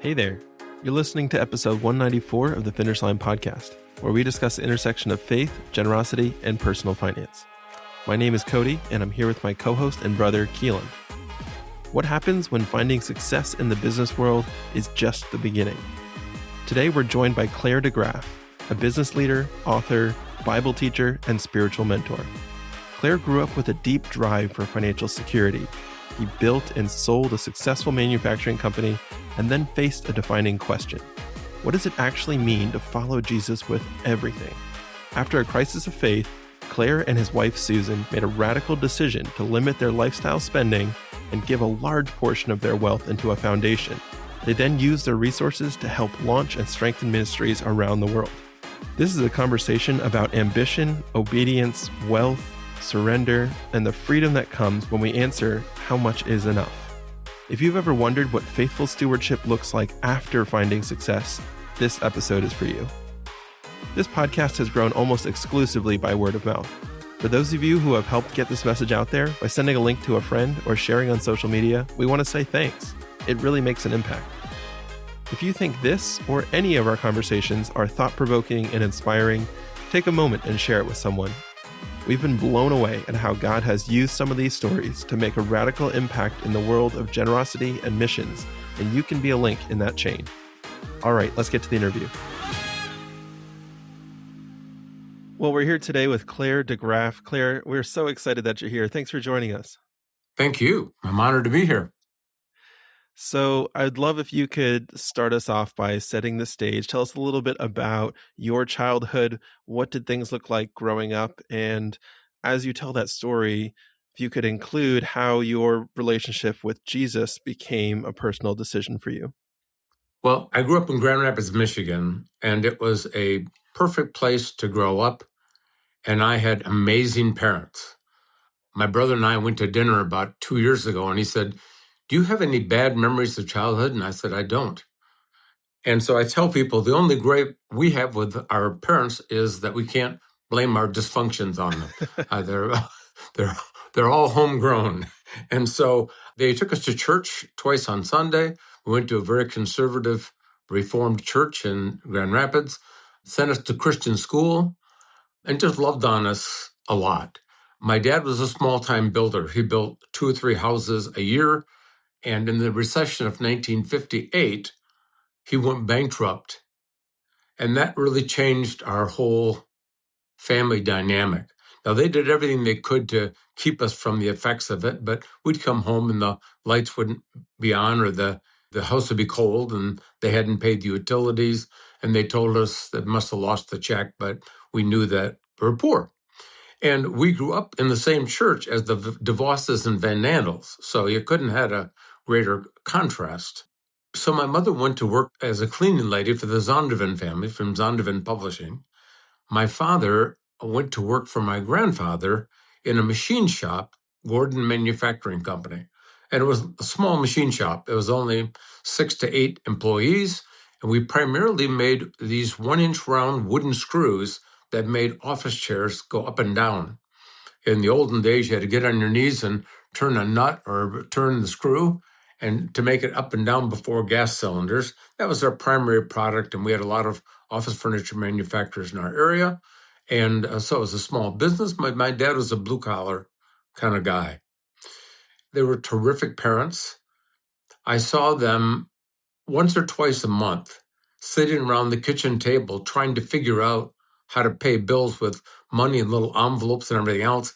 Hey there. You're listening to episode 194 of the Finish Line podcast, where we discuss the intersection of faith, generosity, and personal finance. My name is Cody, and I'm here with my co-host and brother, Keelan. What happens when finding success in the business world is just the beginning? Today, we're joined by Clare DeGraaf, a business leader, author, Bible teacher, and spiritual mentor. Clare grew up with a deep drive for financial security. He built and sold a successful manufacturing company and then faced a defining question. What does it actually mean to follow Jesus with everything? After a crisis of faith, Clare and his wife Susan made a radical decision to limit their lifestyle spending and give a large portion of their wealth into a foundation. They then used their resources to help launch and strengthen ministries around the world. This is a conversation about ambition, obedience, wealth, surrender, and the freedom that comes when we answer, how much is enough? If you've ever wondered what faithful stewardship looks like after finding success, this episode is for you. This podcast has grown almost exclusively by word of mouth. For those of you who have helped get this message out there by sending a link to a friend or sharing on social media, we want to say thanks. It really makes an impact. If you think this or any of our conversations are thought-provoking and inspiring, take a moment and share it with someone. We've been blown away at how God has used some of these stories to make a radical impact in the world of generosity and missions, and you can be a link in that chain. All right, let's get to the interview. Well, we're here today with Clare DeGraaf. Clare, we're so excited that you're here. Thanks for joining us. Thank you. I'm honored to be here. So I'd love if you could start us off by setting the stage. Tell us a little bit about your childhood. What did things look like growing up? And as you tell that story, if you could include how your relationship with Jesus became a personal decision for you. Well, I grew up in Grand Rapids, Michigan, and it was a perfect place to grow up. And I had amazing parents. My brother and I went to dinner about 2 years ago, and he said, "Do you have any bad memories of childhood?" And I said, "I don't." And so I tell people the only gripe we have with our parents is that we can't blame our dysfunctions on them. They're all homegrown. And so they took us to church twice on Sunday. We went to a very conservative Reformed church in Grand Rapids, sent us to Christian school, and just loved on us a lot. My dad was a small-time builder. He built 2 or 3 houses a year. And in the recession of 1958, he went bankrupt. And that really changed our whole family dynamic. Now, they did everything they could to keep us from the effects of it, but we'd come home and the lights wouldn't be on, or the house would be cold, and they hadn't paid the utilities. And they told us that must have lost the check, but we knew that we were poor. And we grew up in the same church as the DeVosses and Van Nandels, so you couldn't have had a greater contrast. So my mother went to work as a cleaning lady for the Zondervan family from Zondervan Publishing. My father went to work for my grandfather in a machine shop, Gordon Manufacturing Company. And it was a small machine shop. It was only 6 to 8 employees, and we primarily made these 1-inch round wooden screws that made office chairs go up and down. In the olden days, you had to get on your knees and turn a nut or turn the screw and to make it up and down before gas cylinders. That was our primary product, and we had a lot of office furniture manufacturers in our area. And so it was a small business. My dad was a blue-collar kind of guy. They were terrific parents. I saw them once or twice a month sitting around the kitchen table trying to figure out how to pay bills with money in little envelopes and everything else.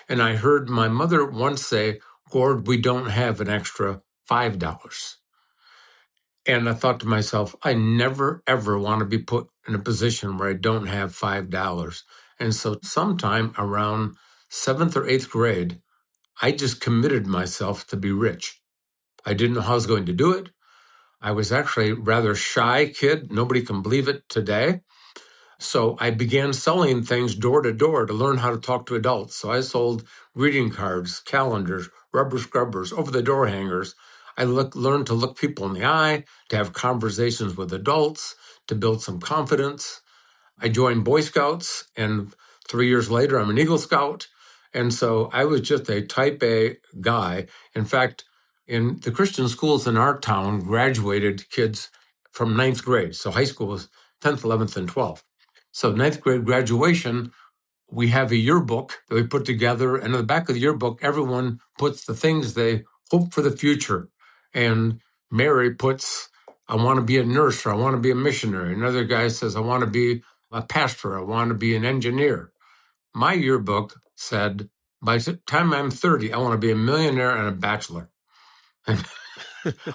And I heard my mother once say, "Gord, we don't have an extra $5. And I thought to myself, I never, ever want to be put in a position where I don't have $5. And so sometime around 7th or 8th grade, I just committed myself to be rich. I didn't know how I was going to do it. I was actually a rather shy kid. Nobody can believe it today. So I began selling things door to door to learn how to talk to adults. So I sold greeting cards, calendars, rubber scrubbers, over-the-door hangers. I learned to look people in the eye, to have conversations with adults, to build some confidence. I joined Boy Scouts, and 3 years later, I'm an Eagle Scout. And so I was just a type A guy. In fact, in the Christian schools in our town, graduated kids from ninth grade. So high school was 10th, 11th, and 12th. So ninth grade graduation, we have a yearbook that we put together. And in the back of the yearbook, everyone puts the things they hope for the future. And Mary puts, I want to be a nurse, or I want to be a missionary. Another guy says, I want to be a pastor, I want to be an engineer. My yearbook said, by the time I'm 30, I want to be a millionaire and a bachelor. And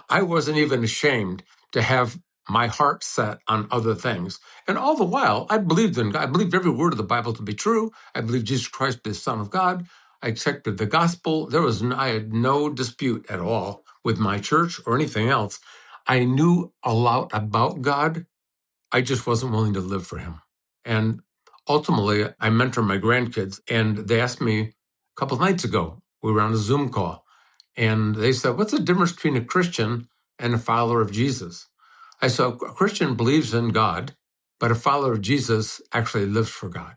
I wasn't even ashamed to have my heart set on other things. And all the while, I believed in God. I believed every word of the Bible to be true. I believed Jesus Christ is the Son of God. I accepted the gospel. I had no dispute at all with my church or anything else. I knew a lot about God. I just wasn't willing to live for him. And ultimately, I mentor my grandkids, and they asked me a couple of nights ago, we were on a Zoom call, and they said, what's the difference between a Christian and a follower of Jesus? I said, a Christian believes in God, but a follower of Jesus actually lives for God.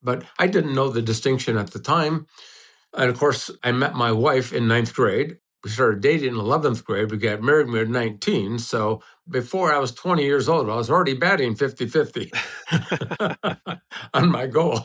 But I didn't know the distinction at the time. And of course, I met my wife in ninth grade. We started dating in 11th grade. We got married when we were 19. So before I was 20 years old, I was already batting 50-50 on my goal.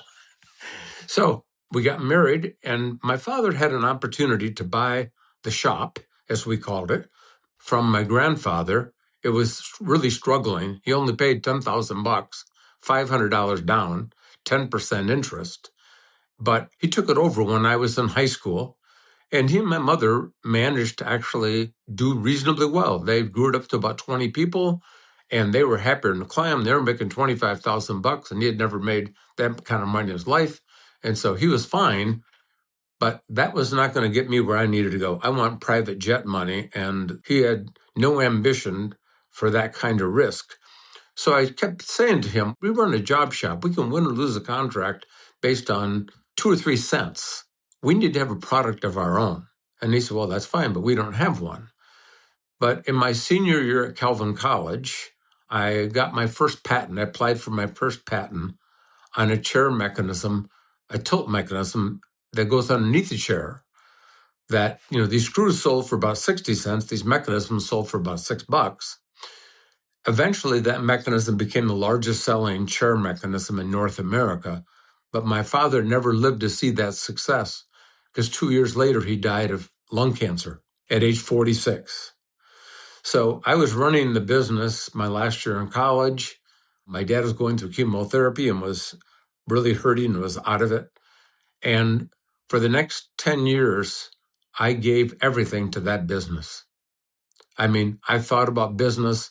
So we got married, and my father had an opportunity to buy the shop, as we called it, from my grandfather. It was really struggling. He only paid $10,000, $500 down, 10% interest. But he took it over when I was in high school. And he and my mother managed to actually do reasonably well. They grew it up to about 20 people, and they were happier than a clam. They were making $25,000, and he had never made that kind of money in his life. And so he was fine, but that was not going to get me where I needed to go. I want private jet money, and he had no ambition for that kind of risk. So I kept saying to him, we run a job shop. We can win or lose a contract based on 2 or 3 cents. We need to have a product of our own. And he said, well, that's fine, but we don't have one. But in my senior year at Calvin College, I got my first patent. I applied for my first patent on a chair mechanism, a tilt mechanism that goes underneath the chair. That, these screws sold for about 60 cents. These mechanisms sold for about $6. Eventually, that mechanism became the largest selling chair mechanism in North America. But my father never lived to see that success, because 2 years later, he died of lung cancer at age 46. So I was running the business my last year in college. My dad was going through chemotherapy and was really hurting and was out of it. And for the next 10 years, I gave everything to that business. I mean, I thought about business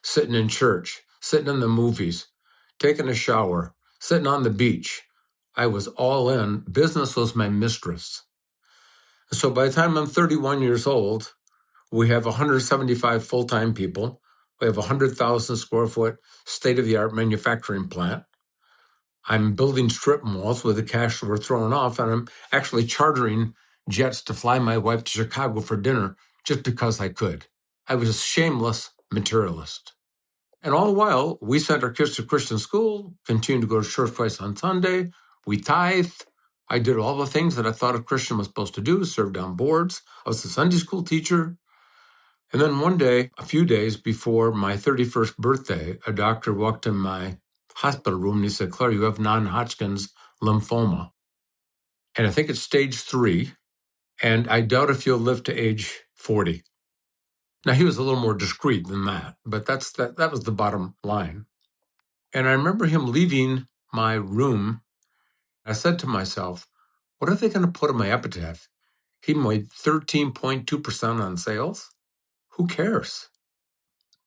sitting in church, sitting in the movies, taking a shower, sitting on the beach. I was all in. Business was my mistress. So by the time I'm 31 years old, we have 175 full-time people. We have a 100,000 square foot state-of-the-art manufacturing plant. I'm building strip malls with the cash we're throwing off, and I'm actually chartering jets to fly my wife to Chicago for dinner just because I could. I was a shameless materialist. And all the while, we sent our kids to Christian school, continued to go to church twice on Sunday. We tithed. I did all the things that I thought a Christian was supposed to do, served on boards. I was a Sunday school teacher. And then one day, a few days before my 31st birthday, a doctor walked in my hospital room and he said, Clare, you have non-Hodgkin's lymphoma. And I think it's stage 3. And I doubt if you'll live to age 40. Now, he was a little more discreet than that, but that was the bottom line. And I remember him leaving my room. I said to myself, what are they going to put on my epitaph? He made 13.2% on sales. Who cares?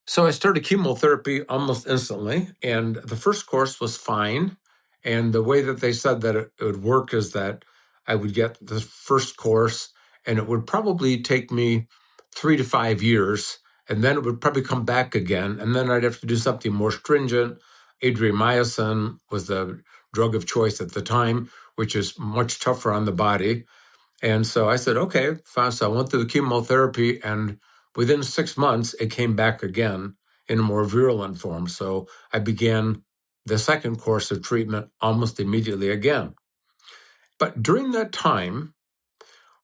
So I started chemotherapy almost instantly, and the first course was fine. And the way that they said that it would work is that I would get the first course, and it would probably take me 3 to 5 years, and then it would probably come back again, and then I'd have to do something more stringent. Adriamycin was the drug of choice at the time, which is much tougher on the body. And so I said, okay, fine. So I went through the chemotherapy, and within 6 months, it came back again in a more virulent form. So I began the second course of treatment almost immediately again. But during that time,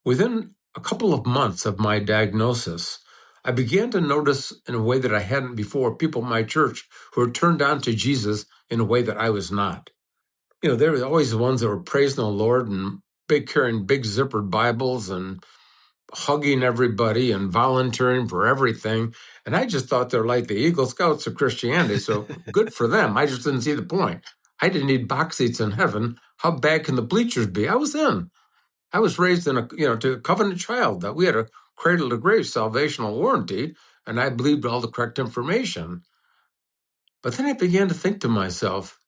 within a couple of months of my diagnosis, I began to notice in a way that I hadn't before people in my church who were turned on to Jesus in a way that I was not. There were always the ones that were praising the Lord and carrying big zippered Bibles and hugging everybody and volunteering for everything. And I just thought they're like the Eagle Scouts of Christianity. So good for them. I just didn't see the point. I didn't need box seats in heaven. How bad can the bleachers be? I was in. I was raised in to a covenant child that we had a cradle to grave salvational warranty, and I believed all the correct information. But then I began to think to myself,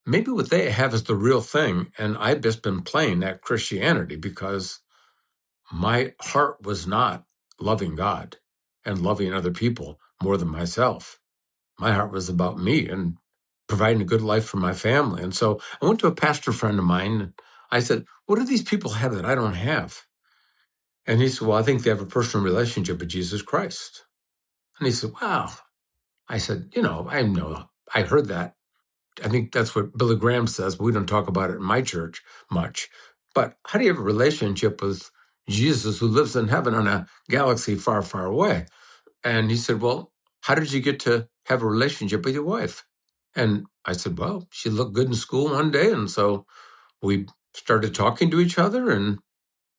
maybe what they have is the real thing, and I've just been playing that Christianity because my heart was not loving God and loving other people more than myself. My heart was about me and providing a good life for my family. And so I went to a pastor friend of mine, and I said, what do these people have that I don't have? And he said, well, I think they have a personal relationship with Jesus Christ. And he said, wow. I said, I heard that. I think that's what Billy Graham says, but we don't talk about it in my church much. But how do you have a relationship with Jesus who lives in heaven on a galaxy far, far away? And he said, well, how did you get to have a relationship with your wife? And I said, well, she looked good in school one day. And so we started talking to each other, and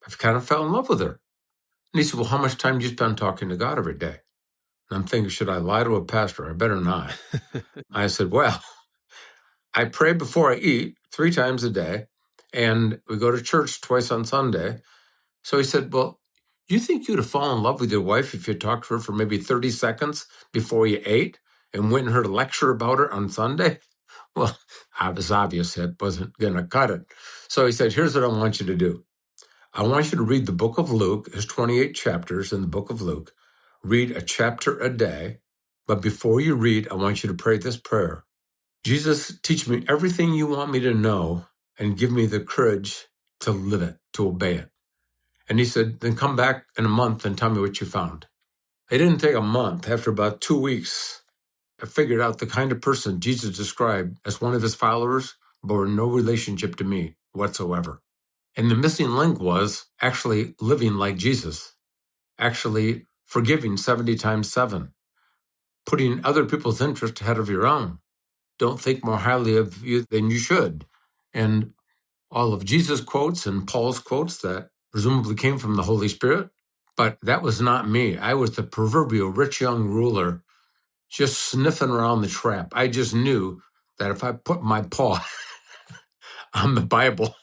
I kind of fell in love with her. And he said, well, how much time do you spend talking to God every day? And I'm thinking, should I lie to a pastor? I better not. I said, well, I pray before I eat 3 times a day, and we go to church twice on Sunday. So he said, well, you think you'd have fallen in love with your wife if you talked to her for maybe 30 seconds before you ate and went and heard a lecture about her on Sunday? Well, it was obvious it wasn't going to cut it. So he said, here's what I want you to do. I want you to read the book of Luke. There's 28 chapters in the book of Luke. Read a chapter a day. But before you read, I want you to pray this prayer. Jesus, teach me everything you want me to know and give me the courage to live it, to obey it. And he said, then come back in a month and tell me what you found. It didn't take a month. After about 2 weeks, I figured out the kind of person Jesus described as one of his followers bore no relationship to me whatsoever. And the missing link was actually living like Jesus, actually forgiving 70 times 7, putting other people's interest ahead of your own. Don't think more highly of you than you should. And all of Jesus' quotes and Paul's quotes that presumably came from the Holy Spirit. But that was not me. I was the proverbial rich young ruler just sniffing around the trap. I just knew that if I put my paw on the Bible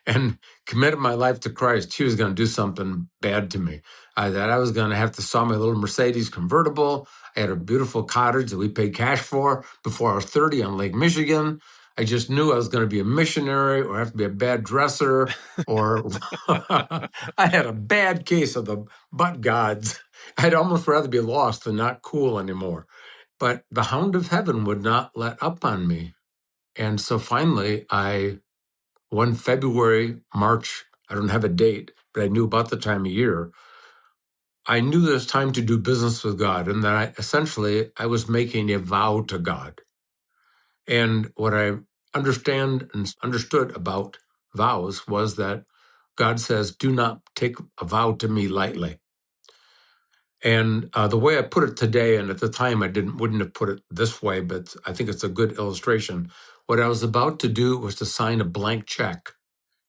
and committed my life to Christ, he was going to do something bad to me. That I was going to have to sell my little Mercedes convertible. I had a beautiful cottage that we paid cash for before I was 30 on Lake Michigan. I just knew I was going to be a missionary or have to be a bad dresser, or I had a bad case of the butt gods. I'd almost rather be lost than not cool anymore. But the hound of heaven would not let up on me. And so finally, one February, March, I don't have a date, but I knew about the time of year, I knew there was time to do business with God, and that I was making a vow to God. And what I understand and understood about vows was that God says, do not take a vow to me lightly. And the way I put it today, and at the time I wouldn't have put it this way, but I think it's a good illustration. What I was about to do was to sign a blank check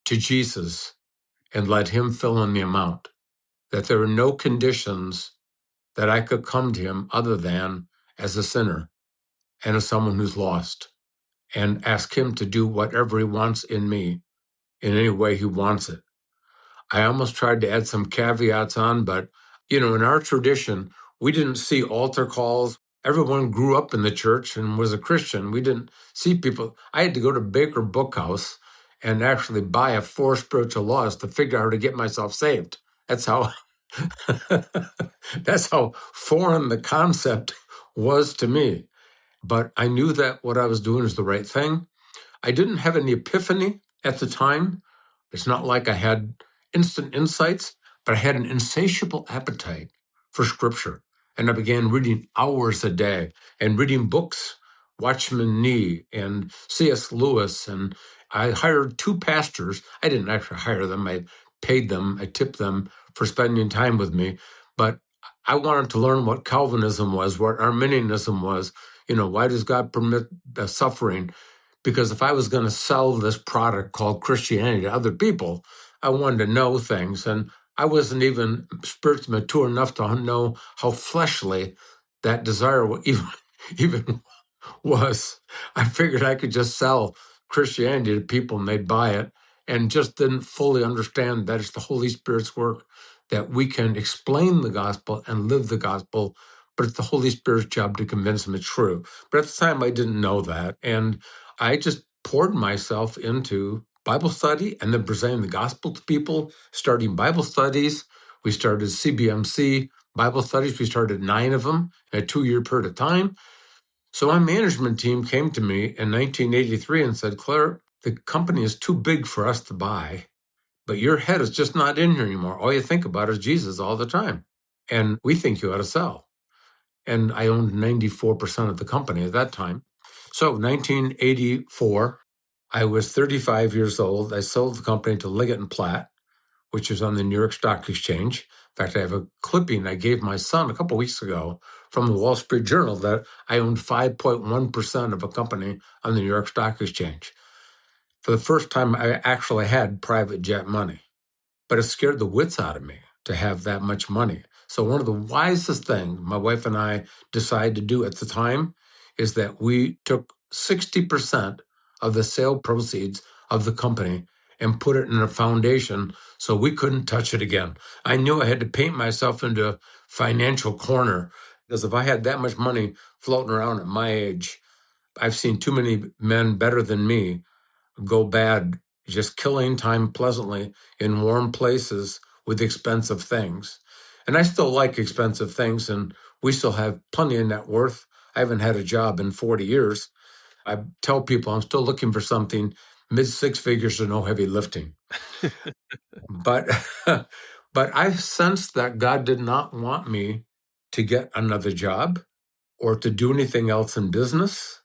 to Jesus and let him fill in the amount, that there were no conditions that I could come to him other than as a sinner and as someone who's lost, and ask him to do whatever he wants in me in any way he wants it. I almost tried to add some caveats on, but, in our tradition, we didn't see altar calls. Everyone grew up in the church and was a Christian. We didn't see people. I had to go to Baker Bookhouse and actually buy a 4 spiritual laws to figure out how to get myself saved. That's how that's how foreign the concept was to me. But I knew that what I was doing was the right thing. I didn't have any epiphany at the time. It's not like I had instant insights, but I had an insatiable appetite for scripture. And I began reading hours a day and reading books, Watchman Nee and C.S. Lewis. And I hired 2 pastors. I didn't actually hire them. I paid them, I tipped them for spending time with me. But I wanted to learn what Calvinism was, what Arminianism was. Why does God permit the suffering? Because if I was going to sell this product called Christianity to other people, I wanted to know things. And I wasn't even spiritually mature enough to know how fleshly that desire even was. I figured I could just sell Christianity to people and they'd buy it, and just didn't fully understand that it's the Holy Spirit's work, that we can explain the gospel and live the gospel, but it's the Holy Spirit's job to convince them it's true. But at the time, I didn't know that. And I just poured myself into Bible study and then presenting the gospel to people, starting Bible studies. We started CBMC Bible studies. We started 9 of them in a 2-year period of time. So my management team came to me in 1983 and said, Clare, the company is too big for us to buy, but your head is just not in here anymore. All you think about is Jesus all the time. And we think you ought to sell. And I owned 94% of the company at that time. So 1984, I was 35 years old. I sold the company to Liggett and Platt, which is on the New York Stock Exchange. In fact, I have a clipping I gave my son a couple weeks ago from the Wall Street Journal that I owned 5.1% of a company on the New York Stock Exchange. For the first time, I actually had private jet money, but it scared the wits out of me to have that much money. So one of the wisest things my wife and I decided to do at the time is that we took 60% of the sale proceeds of the company and put it in a foundation so we couldn't touch it again. I knew I had to paint myself into a financial corner, because if I had that much money floating around at my age, I've seen too many men better than me go bad just killing time pleasantly in warm places with expensive things. And I still like expensive things, and we still have plenty of net worth. I haven't had a job in 40 years. I tell people I'm still looking for something mid 6 figures or no heavy lifting. But but I sensed that God did not want me to get another job or to do anything else in business.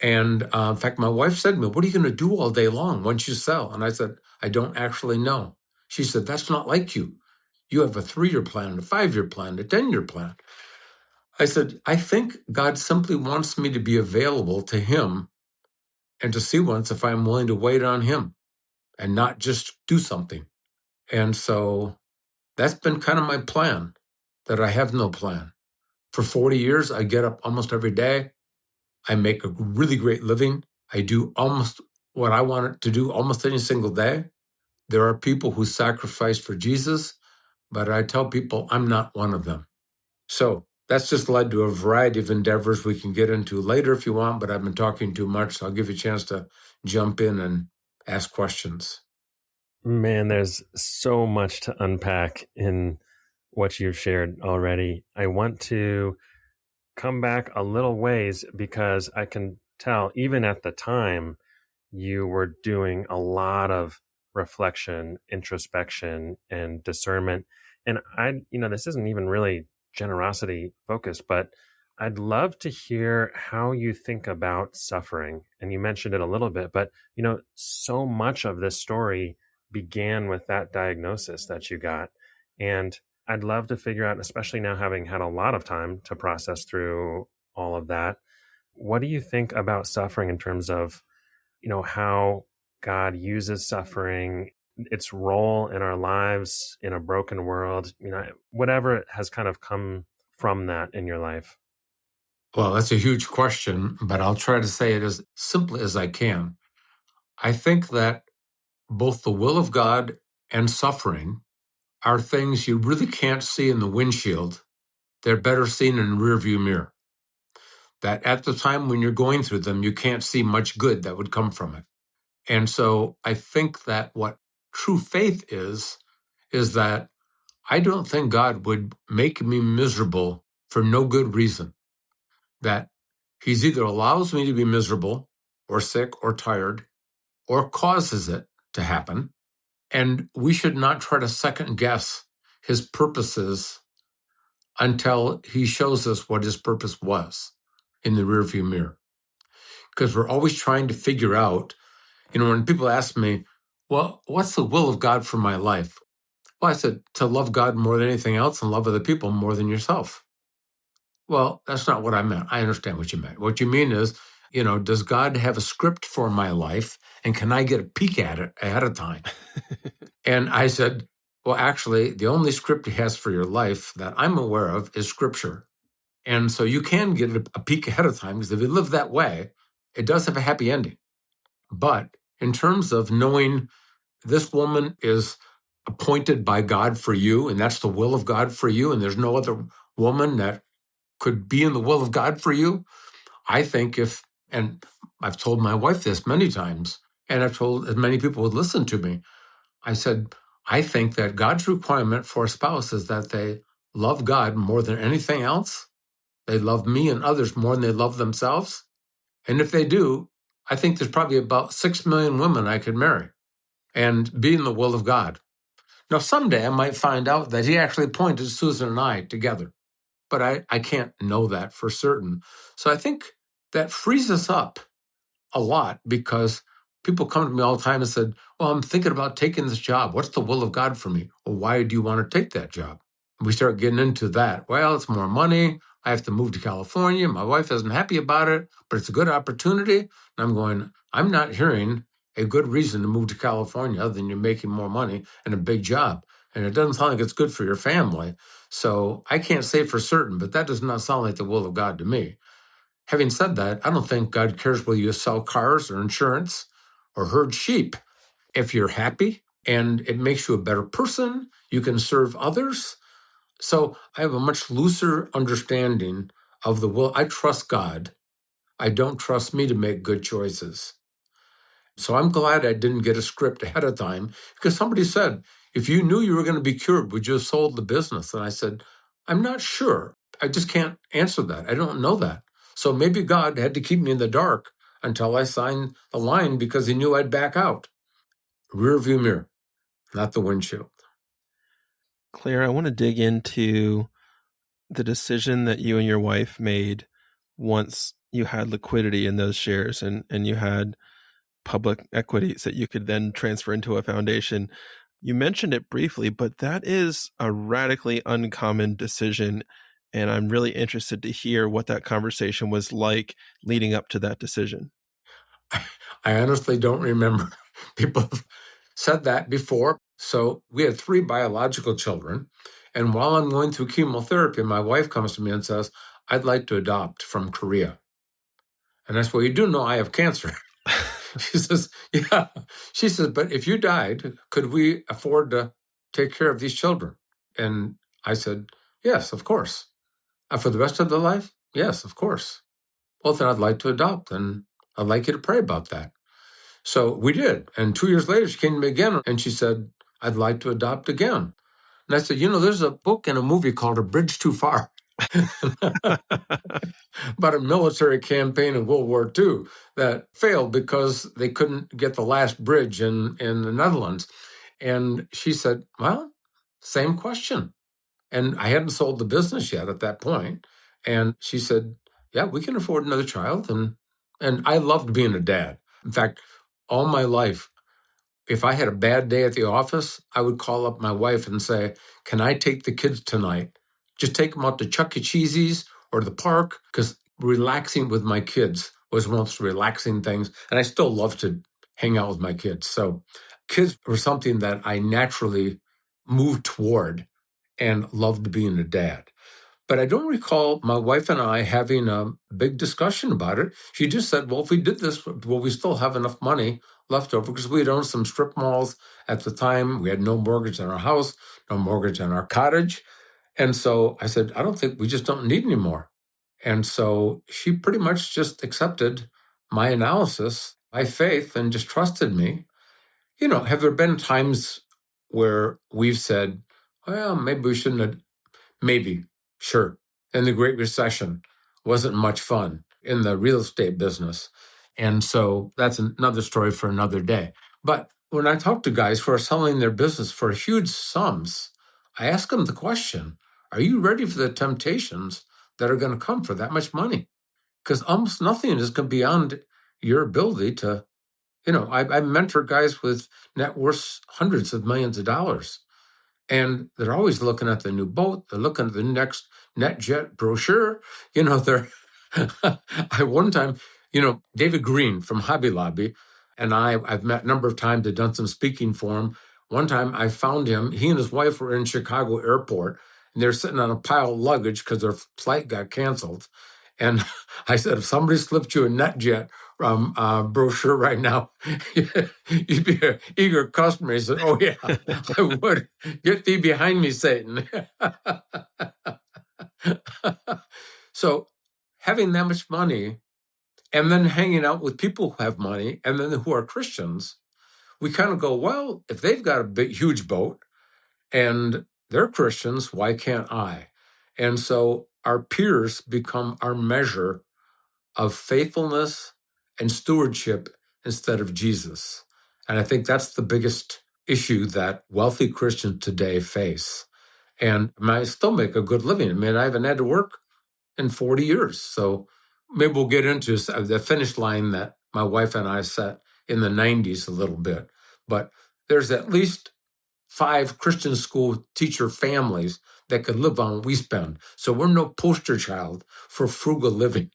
And in fact, my wife said to me, what are you going to do all day long once you sell? And I said, I don't actually know. She said, that's not like you. You have a 3-year plan, a 5-year plan, a 10-year plan. I said, I think God simply wants me to be available to him and to see once if I'm willing to wait on him and not just do something. And so that's been kind of my plan, that I have no plan. For 40 years, I get up almost every day. I make a really great living. I do almost what I want to do almost any single day. There are people who sacrifice for Jesus, but I tell people I'm not one of them. So that's just led to a variety of endeavors we can get into later if you want, but I've been talking too much, so I'll give you a chance to jump in and ask questions. Man, there's so much to unpack in what you've shared already. I want to come back a little ways because I can tell, even at the time, you were doing a lot of reflection, introspection, and discernment. And this isn't even really generosity focused, but I'd love to hear how you think about suffering. And you mentioned it a little bit, but so much of this story began with that diagnosis that you got. And I'd love to figure out, especially now having had a lot of time to process through all of that, what do you think about suffering in terms of, how God uses suffering, its role in our lives in a broken world, whatever has kind of come from that in your life? Well, that's a huge question, but I'll try to say it as simply as I can. I think that both the will of God and suffering are things you really can't see in the windshield. They're better seen in the rearview mirror. That at the time when you're going through them, you can't see much good that would come from it. And so I think that what true faith is that I don't think God would make me miserable for no good reason. That he's either allows me to be miserable or sick or tired or causes it to happen. And we should not try to second guess his purposes until he shows us what his purpose was in the rearview mirror. Because we're always trying to figure out, when people ask me, well, what's the will of God for my life? Well, I said, to love God more than anything else and love other people more than yourself. Well, that's not what I meant. I understand what you meant. What you mean is, does God have a script for my life, and can I get a peek at it ahead of time? And I said, well, actually, the only script he has for your life that I'm aware of is Scripture. And so you can get a peek ahead of time, because if you live that way, it does have a happy ending. But in terms of knowing this woman is appointed by God for you, and that's the will of God for you, and there's no other woman that could be in the will of God for you, I think and I've told my wife this many times, and I've told as many people would listen to me, I said, I think that God's requirement for a spouse is that they love God more than anything else. They love me and others more than they love themselves. And if they do, I think there's probably about 6 million women I could marry and be in the will of God. Now, someday I might find out that he actually appointed Susan and I together, but I can't know that for certain. So I think that frees us up a lot, because people come to me all the time and said, well, I'm thinking about taking this job. What's the will of God for me? Well, why do you want to take that job? We start getting into that. Well, it's more money. I have to move to California. My wife isn't happy about it, but it's a good opportunity. And I'm going, I'm not hearing a good reason to move to California other than you're making more money and a big job. And it doesn't sound like it's good for your family. So I can't say for certain, but that does not sound like the will of God to me. Having said that, I don't think God cares whether you sell cars or insurance or herd sheep. If you're happy and it makes you a better person, you can serve others. So I have a much looser understanding of the will. I trust God. I don't trust me to make good choices. So I'm glad I didn't get a script ahead of time, because somebody said, if you knew you were going to be cured, would you have sold the business? And I said, I'm not sure. I just can't answer that. I don't know that. So maybe God had to keep me in the dark until I signed the line, because he knew I'd back out. Rear view mirror, not the windshield. Claire, I want to dig into the decision that you and your wife made once you had liquidity in those shares and you had public equities that you could then transfer into a foundation. You mentioned it briefly, but that is a radically uncommon decision. And I'm really interested to hear what that conversation was like leading up to that decision. I honestly don't remember. People have said that before. So we had 3 biological children. And while I'm going through chemotherapy, my wife comes to me and says, I'd like to adopt from Korea. And I said, well, you do know I have cancer. She says, yeah. She says, but if you died, could we afford to take care of these children? And I said, yes, of course. For the rest of their life? Yes, of course. Well, then I'd like to adopt, and I'd like you to pray about that. So we did. And 2 years later, she came to me again and she said, I'd like to adopt again. And I said, there's a book and a movie called A Bridge Too Far about a military campaign in World War II that failed because they couldn't get the last bridge in the Netherlands. And she said, well, same question. And I hadn't sold the business yet at that point. And she said, yeah, we can afford another child. And I loved being a dad. In fact, all my life, if I had a bad day at the office, I would call up my wife and say, can I take the kids tonight? Just take them out to Chuck E. Cheese's or the park, because relaxing with my kids was one of the most relaxing things. And I still love to hang out with my kids. So kids were something that I naturally moved toward and loved being a dad. But I don't recall my wife and I having a big discussion about it. She just said, well, if we did this, will we still have enough money left over? Because we had owned some strip malls at the time. We had no mortgage on our house, no mortgage on our cottage. And so I said, I don't think, we just don't need any more. And so she pretty much just accepted my analysis by faith and just trusted me. Have there been times where we've said, well, maybe we shouldn't have? Maybe, sure. And the Great Recession wasn't much fun in the real estate business. And so that's another story for another day. But when I talk to guys who are selling their business for huge sums, I ask them the question, are you ready for the temptations that are going to come for that much money? Because almost nothing is going beyond your ability to, I mentor guys with net worth hundreds of millions of dollars. And they're always looking at the new boat. They're looking at the next NetJet brochure. They're, one time, David Green from Hobby Lobby and I've met a number of times. I've done some speaking for him. One time I found him, he and his wife were in Chicago airport and they're sitting on a pile of luggage because their flight got canceled. And I said, if somebody slipped you a NetJet brochure right now, you'd be an eager customer. He said, oh, yeah, I would. Get thee behind me, Satan. So having that much money and then hanging out with people who have money and then who are Christians, we kind of go, well, if they've got a big, huge boat and they're Christians, why can't I? And so our peers become our measure of faithfulness and stewardship instead of Jesus. And I think that's the biggest issue that wealthy Christians today face. And I still make a good living. I mean, I haven't had to work in 40 years. So maybe we'll get into the finish line that my wife and I set in the 90s a little bit. But there's at least 5 Christian school teacher families that could live on what we spend. So we're no poster child for frugal living.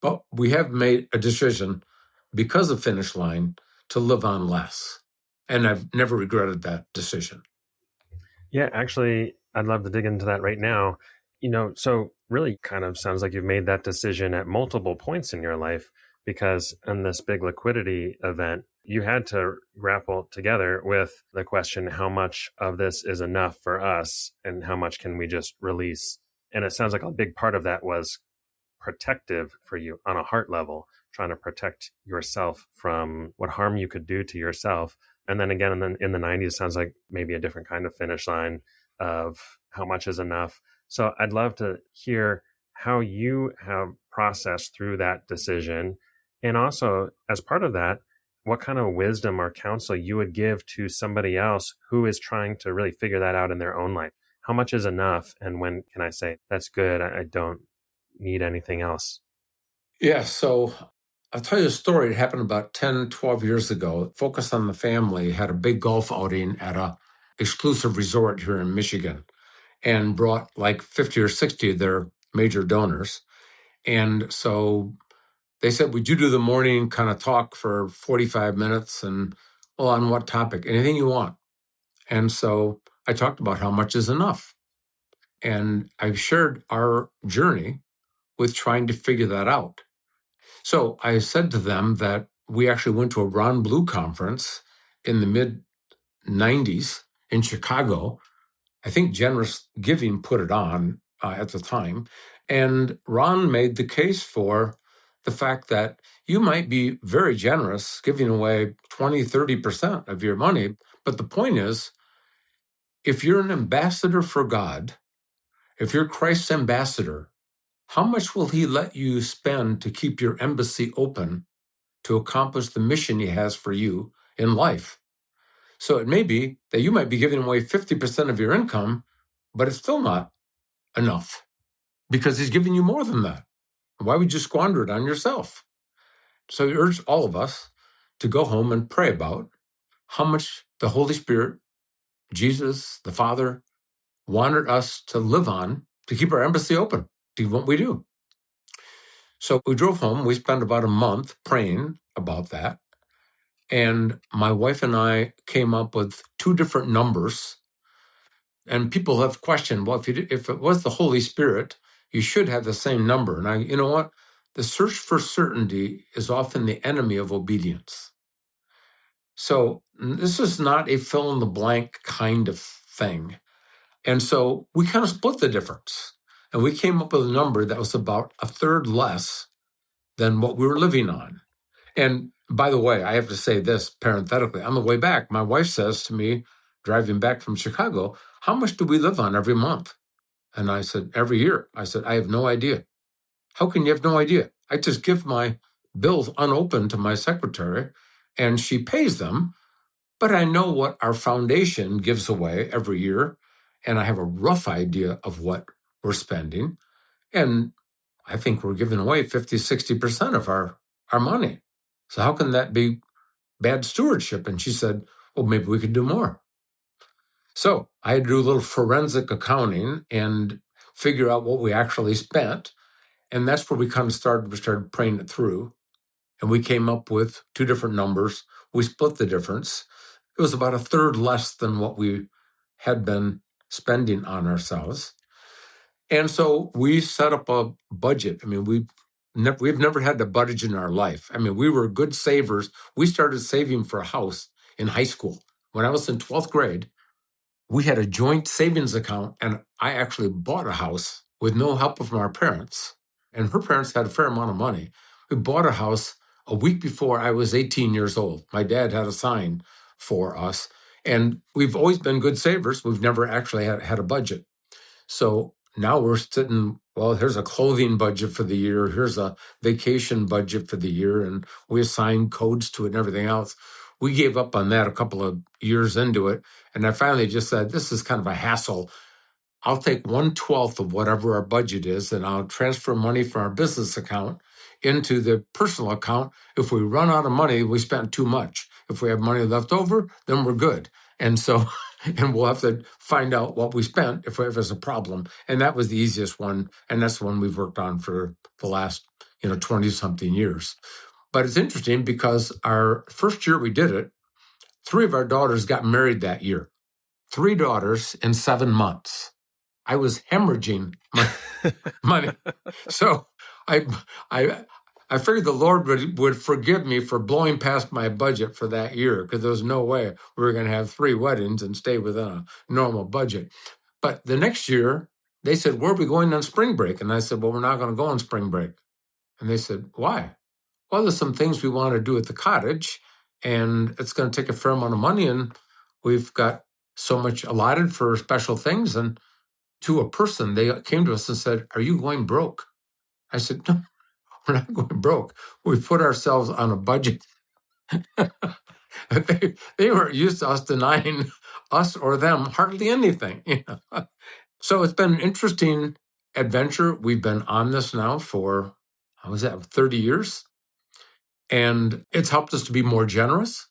But we have made a decision because of Finish Line to live on less. And I've never regretted that decision. Yeah, actually, I'd love to dig into that right now. So really kind of sounds like you've made that decision at multiple points in your life, because in this big liquidity event, you had to grapple together with the question, how much of this is enough for us and how much can we just release? And it sounds like a big part of that was protective for you on a heart level, trying to protect yourself from what harm you could do to yourself. And then again, in the 90s, it sounds like maybe a different kind of finish line of how much is enough. So I'd love to hear how you have processed through that decision. And also, as part of that, what kind of wisdom or counsel you would give to somebody else who is trying to really figure that out in their own life. How much is enough? And when can I say, that's good, I don't need anything else? Yeah, so I'll tell you a story. It happened about 10, 12 years ago. Focus on the Family had a big golf outing at a exclusive resort here in Michigan and brought like 50 or 60 of their major donors. And so they said, would you do the morning kind of talk for 45 minutes? And, well, on what topic? Anything you want. And so I talked about how much is enough. And I've shared our journey with trying to figure that out. So I said to them that we actually went to a Ron Blue conference in the mid-90s in Chicago. I think Generous Giving put it on at the time. And Ron made the case for the fact that you might be very generous, giving away 20, 30% of your money. But the point is, if you're an ambassador for God, if you're Christ's ambassador, how much will he let you spend to keep your embassy open to accomplish the mission he has for you in life? So it may be that you might be giving away 50% of your income, but it's still not enough because he's giving you more than that. Why would you squander it on yourself? So he urged all of us to go home and pray about how much the Holy Spirit, Jesus, the Father, wanted us to live on to keep our embassy open, do what we do. So we drove home. We spent about a month praying about that. And my wife and I came up with 2 different numbers. And people have questioned, well, if it was the Holy Spirit, you should have the same number. And you know what? The search for certainty is often the enemy of obedience. So this is not a fill in the blank kind of thing. And so we kind of split the difference. And we came up with a number that was about a third less than what we were living on. And by the way, I have to say this parenthetically. On the way back, my wife says to me, driving back from Chicago, how much do we live on every month? And I said, every year. I said, I have no idea. How can you have no idea? I just give my bills unopened to my secretary and she pays them. But I know what our foundation gives away every year. And I have a rough idea of what we're spending. And I think we're giving away 50, 60% of our money. So how can that be bad stewardship? And she said, well, maybe we could do more. So I had to do a little forensic accounting and figure out what we actually spent. And that's where we kind of started praying it through. And we came up with two different numbers. We split the difference. It was about a third less than what we had been spending on ourselves. And so we set up a budget. I mean, we've never had a budget in our life. I mean, we were good savers. We started saving for a house in high school. When I was in 12th grade, we had a joint savings account, and I actually bought a house with no help from our parents. And her parents had a fair amount of money. We bought a house a week before I was 18 years old. My dad had a sign for us. And we've always been good savers. We've never actually had a budget. So now we're sitting, well, here's a clothing budget for the year. Here's a vacation budget for the year. And we assign codes to it and everything else. We gave up on that a couple of years into it. And I finally just said, this is kind of a hassle. I'll take 1/12 of whatever our budget is, and I'll transfer money from our business account into the personal account. If we run out of money, we spent too much. If we have money left over, then we're good. And so, and we'll have to find out what we spent if there's a problem. And that was the easiest one. And that's the one we've worked on for the last, 20 something years. But it's interesting because our first year we did it, 3 of our daughters got married that year. 3 daughters in 7 months. I was hemorrhaging my money. So I figured the Lord would forgive me for blowing past my budget for that year, because there was no way we were going to have 3 weddings and stay within a normal budget. But the next year, they said, where are we going on spring break? And I said, well, we're not going to go on spring break. And they said, why? Well, there's some things we want to do at the cottage, and it's going to take a fair amount of money, and we've got so much allotted for special things. And to a person, they came to us and said, are you going broke? I said, no, we're not going broke. We put ourselves on a budget. they weren't used to us denying us or them hardly anything. So it's been an interesting adventure. We've been on this now for, 30 years. And it's helped us to be more generous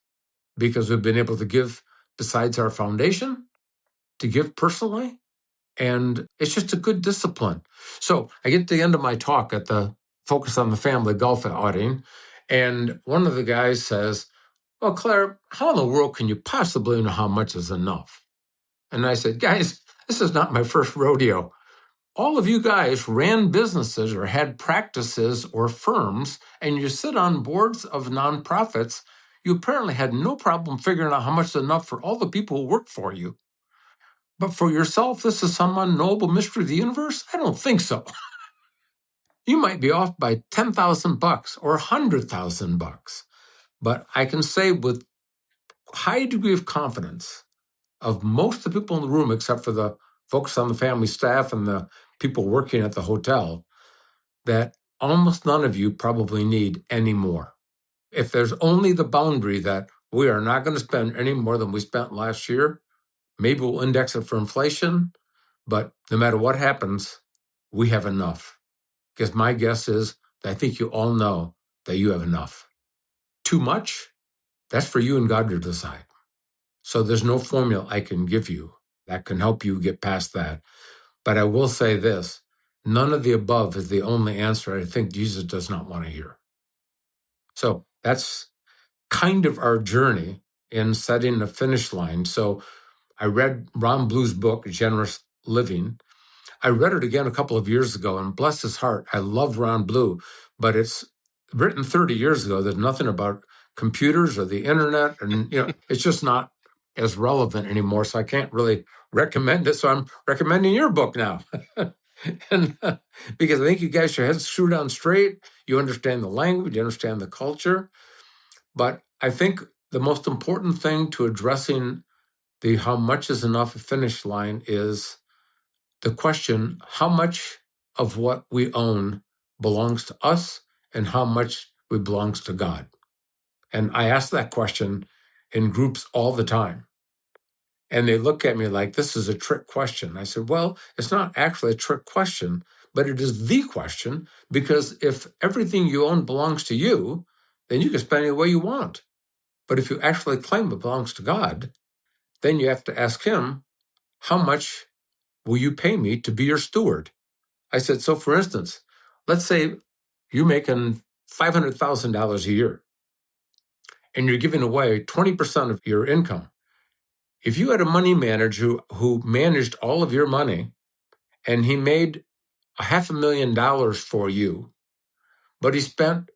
because we've been able to give besides our foundation, to give personally. And it's just a good discipline. So I get to the end of my talk at the Focus on the Family golf outing, and one of the guys says, well, Claire, how in the world can you possibly know how much is enough? And I said, guys, this is not my first rodeo. All of you guys ran businesses or had practices or firms, and you sit on boards of nonprofits. You apparently had no problem figuring out how much is enough for all the people who work for you. But for yourself, this is some unknowable mystery of the universe? I don't think so. You might be off by $10,000 or $100,000. But I can say with high degree of confidence of most of the people in the room, except for the Focus on the Family staff and the people working at the hotel, that almost none of you probably need any more. If there's only the boundary that we are not going to spend any more than we spent last year, maybe we'll index it for inflation, but no matter what happens, we have enough. Because my guess is that I think you all know that you have enough. Too much? That's for you and God to decide. So there's no formula I can give you that can help you get past that. But I will say this, none of the above is the only answer I think Jesus does not want to hear. So that's kind of our journey in setting the finish line. So I read Ron Blue's book, Generous Living. I read it again a couple of years ago, and bless his heart, I love Ron Blue, but it's written 30 years ago. There's nothing about computers or the internet, and it's just not as relevant anymore. So I can't really recommend it. So I'm recommending your book now. And because I think you guys your heads screwed on straight. You understand the language, you understand the culture. But I think the most important thing to addressing the how much is enough finish line is the question, how much of what we own belongs to us and how much belongs to God? And I ask that question in groups all the time. And they look at me like, this is a trick question. I said, well, it's not actually a trick question, but it is the question, because if everything you own belongs to you, then you can spend it any way you want. But if you actually claim it belongs to God, then you have to ask him, how much will you pay me to be your steward? I said, so for instance, let's say you're making $500,000 a year and you're giving away 20% of your income. If you had a money manager who managed all of your money and he made $500,000 for you, but he spent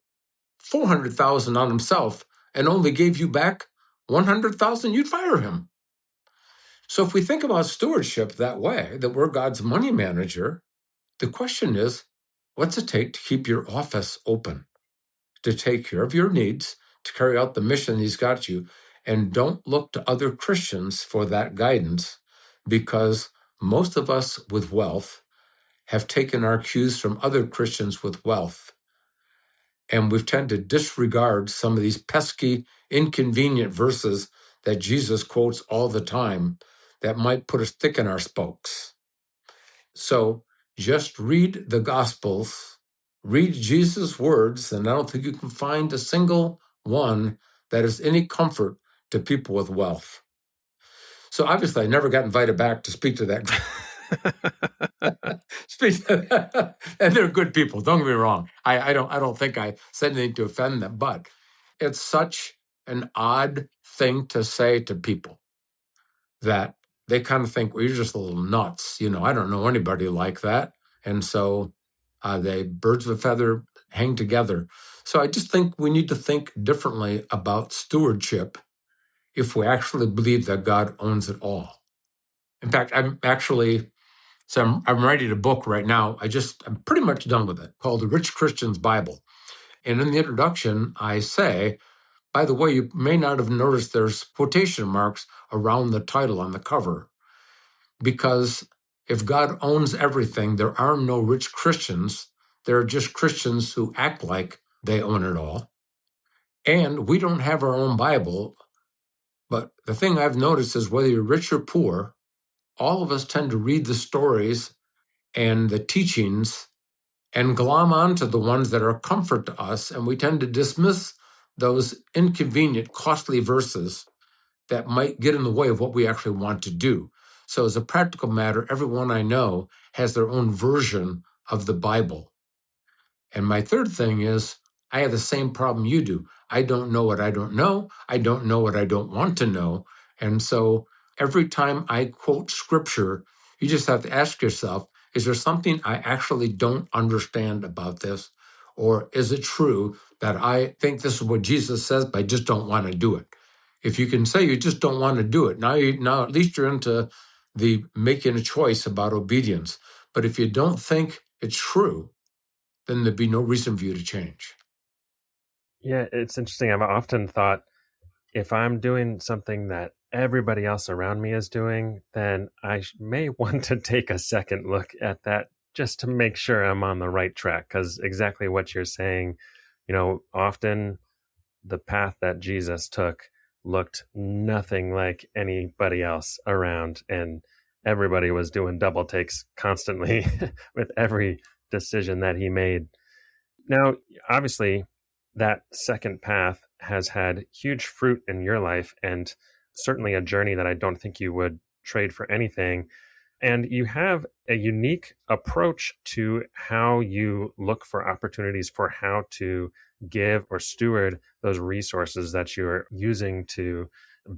$400,000 on himself and only gave you back $100,000, you'd fire him. So if we think about stewardship that way, that we're God's money manager, the question is, what's it take to keep your office open, to take care of your needs, to carry out the mission he's got you, and don't look to other Christians for that guidance, because most of us with wealth have taken our cues from other Christians with wealth. And we've tended to disregard some of these pesky, inconvenient verses that Jesus quotes all the time that might put a stick in our spokes. So just read the Gospels, read Jesus' words, and I don't think you can find a single one that is any comfort to people with wealth. So obviously, I never got invited back to speak to that. And they're good people. Don't get me wrong. I don't think I said anything to offend them, but it's such an odd thing to say to people that they kind of think, well, you're just a little nuts. I don't know anybody like that. And so they birds of a feather hang together. So I just think we need to think differently about stewardship if we actually believe that God owns it all. In fact, I'm writing a book right now. I'm pretty much done with it, called The Rich Christian's Bible. And in the introduction, I say, by the way, you may not have noticed there's quotation marks around the title on the cover, because if God owns everything, there are no rich Christians. There are just Christians who act like they own it all. And we don't have our own Bible. But the thing I've noticed is whether you're rich or poor, all of us tend to read the stories and the teachings and glom onto the ones that are a comfort to us, and we tend to dismiss those inconvenient, costly verses that might get in the way of what we actually want to do. So as a practical matter, everyone I know has their own version of the Bible. And my third thing is, I have the same problem you do. I don't know what I don't know. I don't know what I don't want to know. And so every time I quote scripture, you just have to ask yourself, is there something I actually don't understand about this? Or is it true that I think this is what Jesus says, but I just don't want to do it? If you can say you just don't want to do it, now at least you're into the making a choice about obedience. But if you don't think it's true, then there'd be no reason for you to change. Yeah, it's interesting. I've often thought, if I'm doing something that everybody else around me is doing, then I may want to take a second look at that just to make sure I'm on the right track. Because exactly what you're saying, often the path that Jesus took looked nothing like anybody else around, and everybody was doing double takes constantly with every decision that he made. Now, obviously, that second path has had huge fruit in your life, and certainly a journey that I don't think you would trade for anything. And you have a unique approach to how you look for opportunities for how to give or steward those resources that you're using to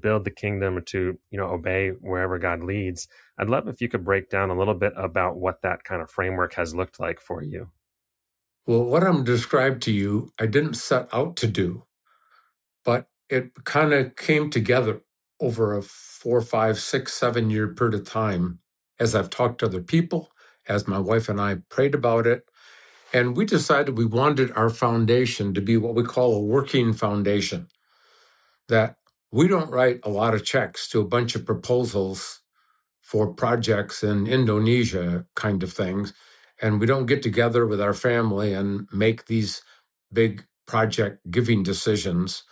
build the kingdom, or to obey wherever God leads. I'd love if you could break down a little bit about what that kind of framework has looked like for you. Well, what I'm described to you, I didn't set out to do, but it kind of came together over a 4, 5, 6, 7-year period of time as I've talked to other people, as my wife and I prayed about it. And we decided we wanted our foundation to be what we call a working foundation, that we don't write a lot of checks to a bunch of proposals for projects in Indonesia kind of things. And we don't get together with our family and make these big project giving decisions.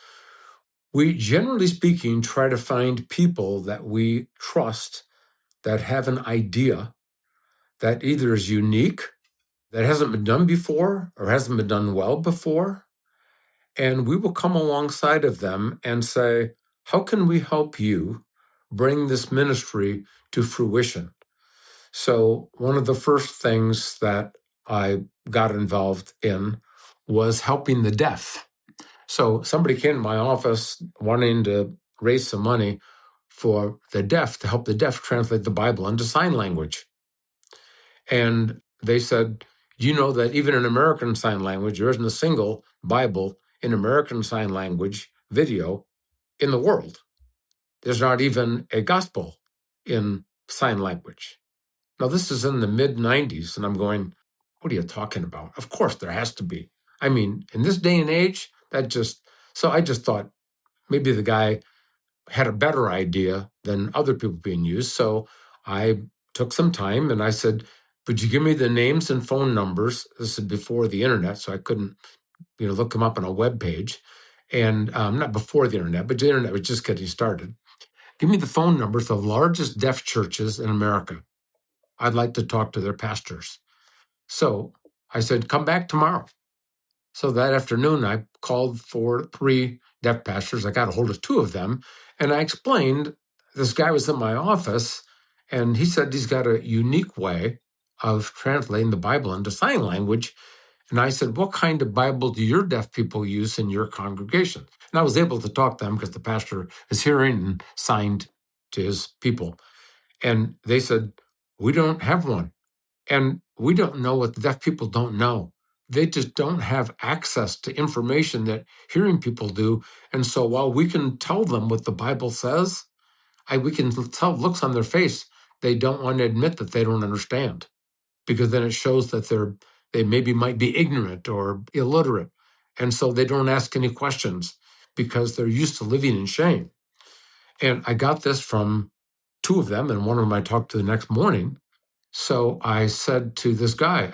We, generally speaking, try to find people that we trust, that have an idea that either is unique, that hasn't been done before, or hasn't been done well before. And we will come alongside of them and say, how can we help you bring this ministry to fruition. So one of the first things that I got involved in was helping the deaf. So somebody came to my office wanting to raise some money for the deaf, to help the deaf translate the Bible into sign language. And they said, you know that even in American Sign Language, there isn't a single Bible in American Sign Language video in the world. There's not even a gospel in sign language. Now, this is in the mid-90s, and I'm going, what are you talking about? Of course, there has to be. I mean, in this day and age, so I just thought maybe the guy had a better idea than other people being used. So I took some time and I said, would you give me the names and phone numbers? This is before the internet, so I couldn't, look them up on a web page. And not before the internet, but the internet was just getting started. Give me the phone numbers of the largest deaf churches in America. I'd like to talk to their pastors. So I said, come back tomorrow. So that afternoon, I called for 3 deaf pastors. I got a hold of 2 of them, and I explained this guy was in my office, and he said he's got a unique way of translating the Bible into sign language. And I said, what kind of Bible do your deaf people use in your congregation? And I was able to talk to them because the pastor is hearing and signed to his people. And they said, we don't have one. And we don't know what the deaf people don't know. They just don't have access to information that hearing people do. And so while we can tell them what the Bible says, we can tell looks on their face, they don't want to admit that they don't understand, because then it shows that they maybe might be ignorant or illiterate. And so they don't ask any questions because they're used to living in shame. And I got this from 2 of them, and one of them I talked to the next morning. So I said to this guy,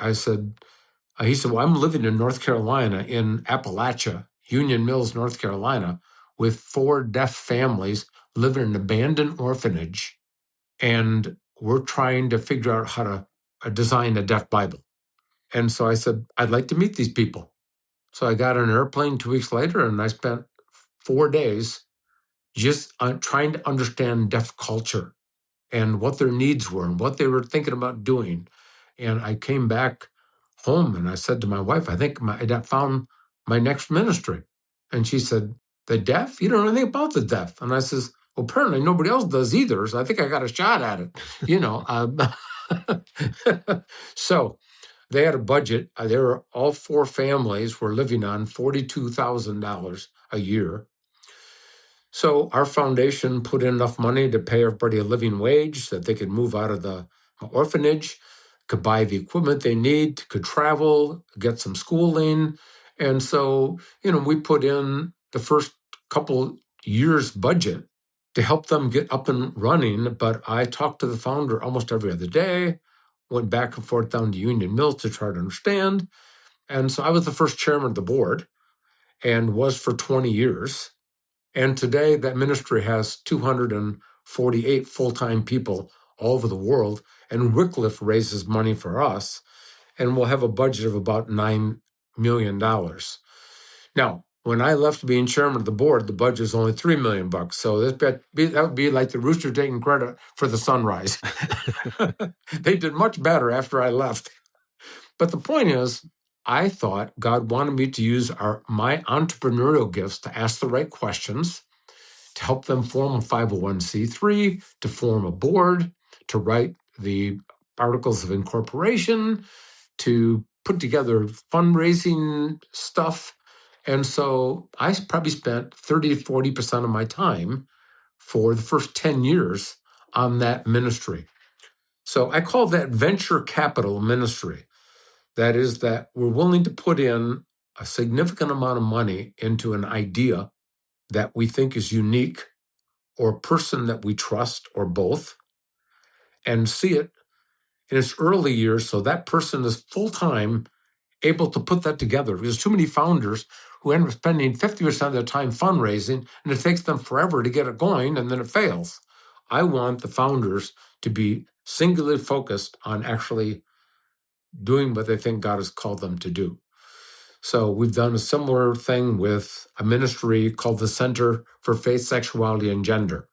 he said, well, I'm living in North Carolina, in Appalachia, Union Mills, North Carolina, with 4 deaf families living in an abandoned orphanage. And we're trying to figure out how to design a deaf Bible. And so I said, I'd like to meet these people. So I got on an airplane 2 weeks later, and I spent 4 days just trying to understand deaf culture and what their needs were and what they were thinking about doing. And I came back home and I said to my wife, I think I found my next ministry. And she said, the deaf? You don't know anything about the deaf. And I says, well, apparently nobody else does either. So I think I got a shot at it, So they had a budget. All 4 families were living on $42,000 a year. So our foundation put in enough money to pay everybody a living wage that they could move out of the orphanage, could buy the equipment they need, could travel, get some schooling. And so, we put in the first couple years' budget to help them get up and running. But I talked to the founder almost every other day, went back and forth down to Union Mills to try to understand. And so I was the first chairman of the board and was for 20 years. And today that ministry has 248 full-time people all over the world. And Wycliffe raises money for us. And we'll have a budget of about $9 million. Now, when I left being chairman of the board, the budget is only $3 million. So that would be like the rooster taking credit for the sunrise. They did much better after I left. But the point is, I thought God wanted me to use my entrepreneurial gifts to ask the right questions, to help them form a 501c3, to form a board, to write the articles of incorporation, to put together fundraising stuff. And so I probably spent 30 to 40% of my time for the first 10 years on that ministry. So I call that venture capital ministry. That is that we're willing to put in a significant amount of money into an idea that we think is unique, or a person that we trust, or both, and see it in its early years so that person is full-time able to put that together. There's too many founders who end up spending 50% of their time fundraising, and it takes them forever to get it going, and then it fails. I want the founders to be singularly focused on actually doing what they think God has called them to do. So we've done a similar thing with a ministry called the Center for Faith, Sexuality, and Gender.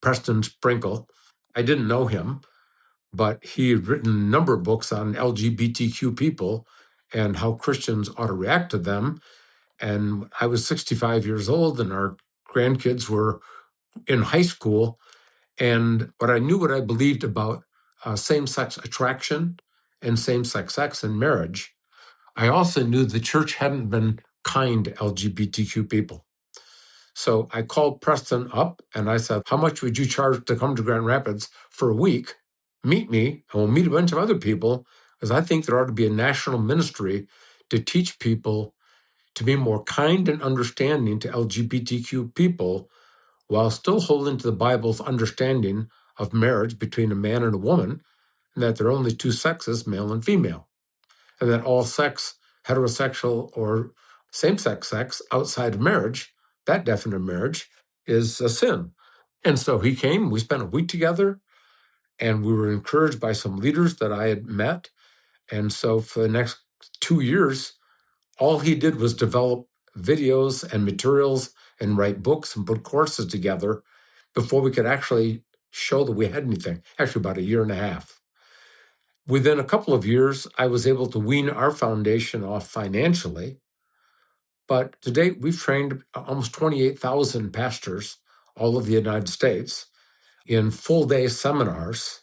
Preston Sprinkle. I didn't know him, but he had written a number of books on LGBTQ people and how Christians ought to react to them. And I was 65 years old, and our grandkids were in high school. And what I believed about same-sex attraction and same-sex sex and marriage, I also knew the church hadn't been kind to LGBTQ people. So I called Preston up and I said, how much would you charge to come to Grand Rapids for a week? Meet me, and we'll meet a bunch of other people, because I think there ought to be a national ministry to teach people to be more kind and understanding to LGBTQ people while still holding to the Bible's understanding of marriage between a man and a woman, and that there are only two sexes, male and female, and that all sex, heterosexual or same-sex sex outside of marriage, that definite marriage, is a sin. And so he came, we spent a week together, and we were encouraged by some leaders that I had met. And so for the next 2 years, all he did was develop videos and materials and write books and put courses together before we could actually show that we had anything, actually about a year and a half. Within a couple of years, I was able to wean our foundation off financially. But to date, we've trained almost 28,000 pastors all over the United States in full-day seminars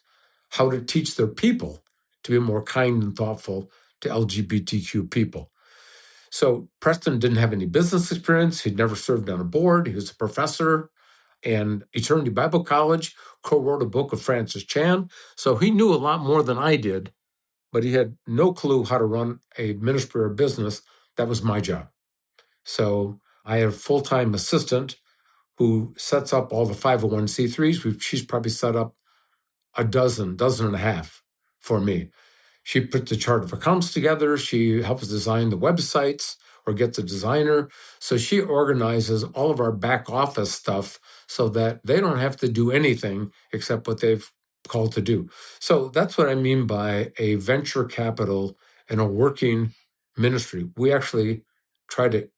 how to teach their people to be more kind and thoughtful to LGBTQ people. So Preston didn't have any business experience. He'd never served on a board. He was a professor and Eternity Bible College, co-wrote a book with Francis Chan. So he knew a lot more than I did, but he had no clue how to run a ministry or business. That was my job. So I have a full-time assistant who sets up all the 501c3s. She's probably set up a dozen and a half for me. She put the chart of accounts together. She helps design the websites or gets a designer. So she organizes all of our back office stuff so that they don't have to do anything except what they've called to do. So that's what I mean by a venture capital and a working ministry. We actually try to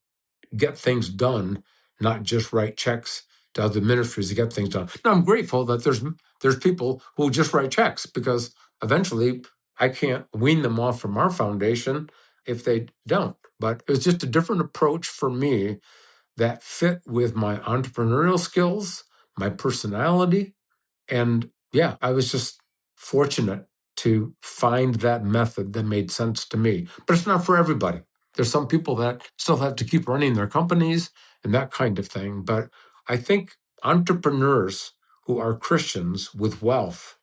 get things done, not just write checks to other ministries to get things done. Now, I'm grateful that there's people who just write checks, because eventually I can't wean them off from our foundation if they don't. But it was just a different approach for me that fit with my entrepreneurial skills, my personality. And yeah, I was just fortunate to find that method that made sense to me. But it's not for everybody. There's some people that still have to keep running their companies and that kind of thing. But I think entrepreneurs who are Christians with wealth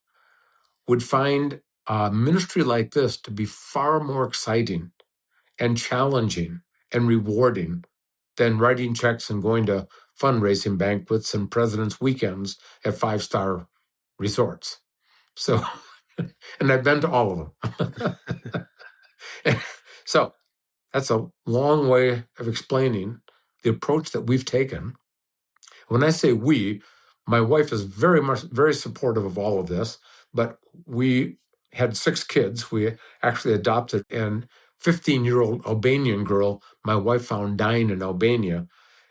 would find a ministry like this to be far more exciting and challenging and rewarding than writing checks and going to fundraising banquets and president's weekends at 5-star resorts. So, and I've been to all of them. So that's a long way of explaining the approach that we've taken. When I say we, my wife is very supportive of all of this, but we had 6 kids. We actually adopted a 15-year-old Albanian girl my wife found dying in Albania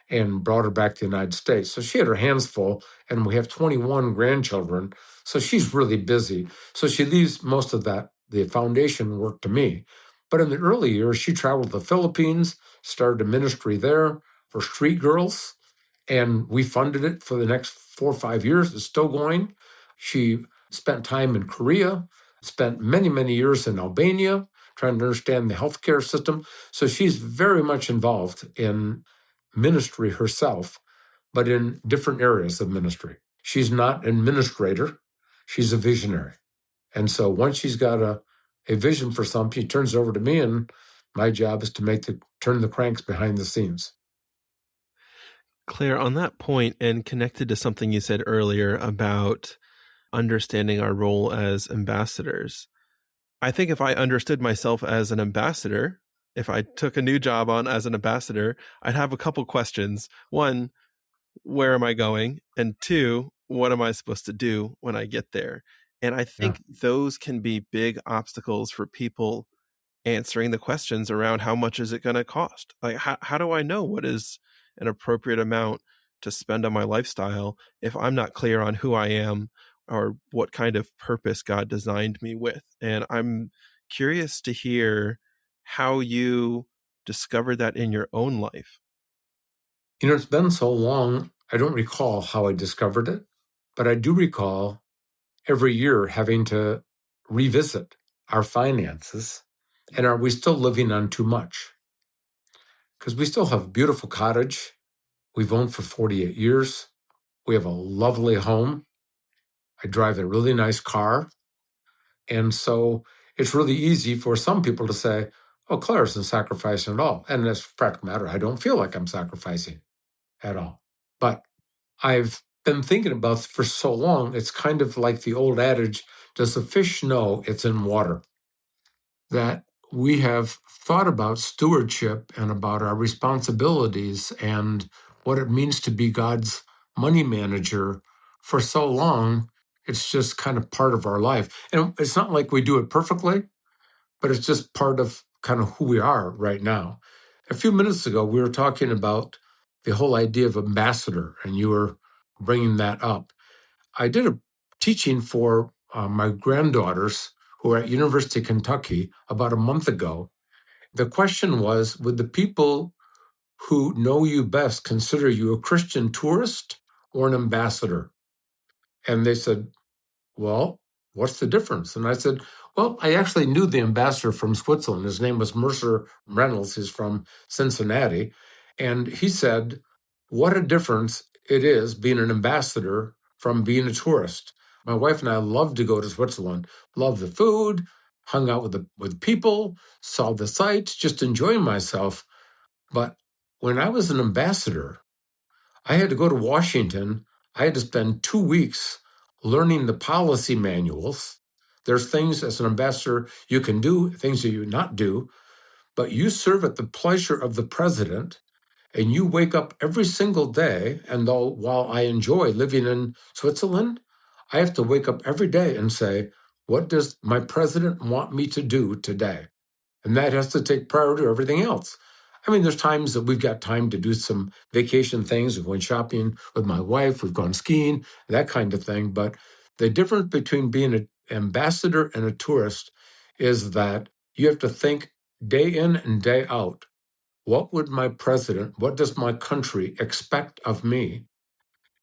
and brought her back to the United States. So she had her hands full, and we have 21 grandchildren. So she's really busy. So she leaves most of the foundation work to me. But in the early years, she traveled to the Philippines, started a ministry there for street girls, and we funded it for the next 4 or 5 years. It's still going. She spent time in Korea, spent many, many years in Albania, trying to understand the healthcare system. So she's very much involved in ministry herself, but in different areas of ministry. She's not an administrator. She's a visionary. And so once she's got a vision for something, she turns it over to me, and my job is to turn the cranks behind the scenes. Claire, on that point, and connected to something you said earlier about understanding our role as ambassadors, I think if I understood myself as an ambassador, if I took a new job on as an ambassador, I'd have a couple questions. 1, where am I going? And 2, what am I supposed to do when I get there? And I think those can be big obstacles for people answering the questions around how much is it going to cost? Like, how do I know what is an appropriate amount to spend on my lifestyle if I'm not clear on who I am or what kind of purpose God designed me with. And I'm curious to hear how you discovered that in your own life. It's been so long, I don't recall how I discovered it, but I do recall every year having to revisit our finances. And are we still living on too much? Because we still have a beautiful cottage we've owned for 48 years. We have a lovely home. I drive a really nice car. And so it's really easy for some people to say, oh, Claire isn't sacrificing at all. And as a practical matter, I don't feel like I'm sacrificing at all. But I've been thinking about for so long, it's kind of like the old adage, does the fish know it's in water? That we have thought about stewardship and about our responsibilities and what it means to be God's money manager for so long. It's just kind of part of our life. And it's not like we do it perfectly, but it's just part of kind of who we are right now. A few minutes ago, we were talking about the whole idea of ambassador, and you were bringing that up. I did a teaching for my granddaughters who are at University of Kentucky about a month ago. The question was, would the people who know you best consider you a Christian tourist or an ambassador? And they said, well, what's the difference? And I said, well, I actually knew the ambassador from Switzerland. His name was Mercer Reynolds. He's from Cincinnati. And he said, what a difference it is being an ambassador from being a tourist. My wife and I loved to go to Switzerland, loved the food, hung out with people, saw the sights, just enjoying myself. But when I was an ambassador, I had to go to Washington. I had to spend 2 weeks learning the policy manuals. There's things as an ambassador you can do, things that you not do, but you serve at the pleasure of the president, and you wake up every single day. And though while I enjoy living in Switzerland, I have to wake up every day and say, what does my president want me to do today? And that has to take priority to everything else. I mean, there's times that we've got time to do some vacation things. We've gone shopping with my wife. We've gone skiing, that kind of thing. But the difference between being an ambassador and a tourist is that you have to think day in and day out, what would my president, what does my country expect of me?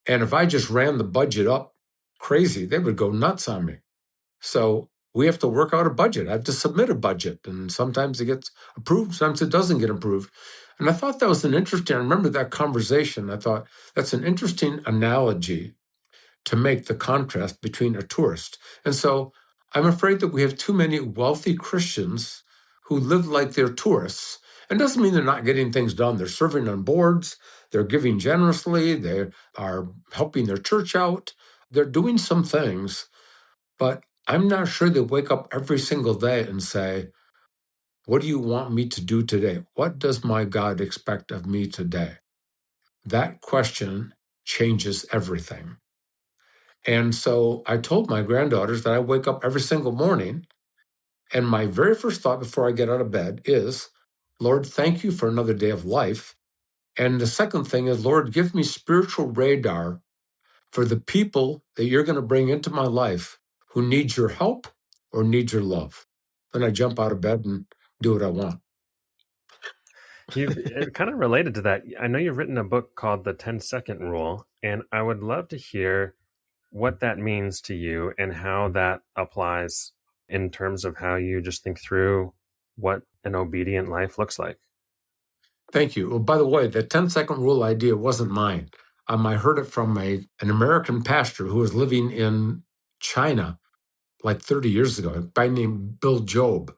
And if I just ran the budget up crazy, they would go nuts on me. So we have to work out a budget. I have to submit a budget, and sometimes it gets approved, sometimes it doesn't get approved. And I thought that was I remember that conversation. I thought that's an interesting analogy to make the contrast between a tourist. And so I'm afraid that we have too many wealthy Christians who live like they're tourists. And doesn't mean they're not getting things done. They're serving on boards, they're giving generously, they are helping their church out, they're doing some things, but I'm not sure they wake up every single day and say, what do you want me to do today? What does my God expect of me today? That question changes everything. And so I told my granddaughters that I wake up every single morning, and my very first thought before I get out of bed is, Lord, thank you for another day of life. And the second thing is, Lord, give me spiritual radar for the people that you're going to bring into my life who need your help or need your love. Then I jump out of bed and do what I want. You've kind of related to that. I know you've written a book called The 10-Second Rule, and I would love to hear what that means to you and how that applies in terms of how you just think through what an obedient life looks like. Thank you. Well, by the way, the 10-second rule idea wasn't mine. I heard it from an American pastor who was living in China like 30 years ago, a guy named Bill Job,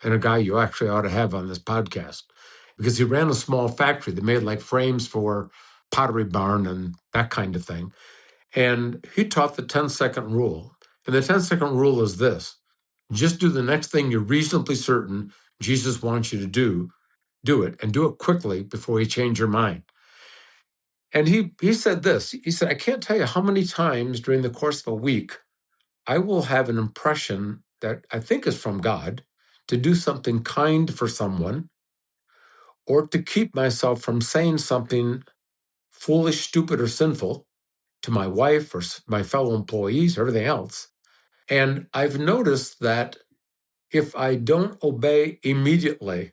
and a guy you actually ought to have on this podcast, because he ran a small factory that made like frames for Pottery Barn and that kind of thing. And he taught the 10-second rule. And the 10-second rule is this: just do the next thing you're reasonably certain Jesus wants you to do it, and do it quickly before you change your mind. And he said this, he said, I can't tell you how many times during the course of a week I will have an impression that I think is from God to do something kind for someone, or to keep myself from saying something foolish, stupid, or sinful to my wife or my fellow employees, or everything else. And I've noticed that if I don't obey immediately,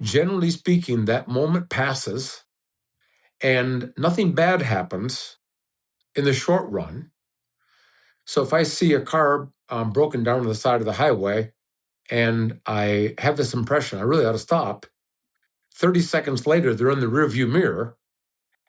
generally speaking, that moment passes and nothing bad happens in the short run. So if I see a car broken down on the side of the highway and I have this impression I really ought to stop, 30 seconds later, they're in the rearview mirror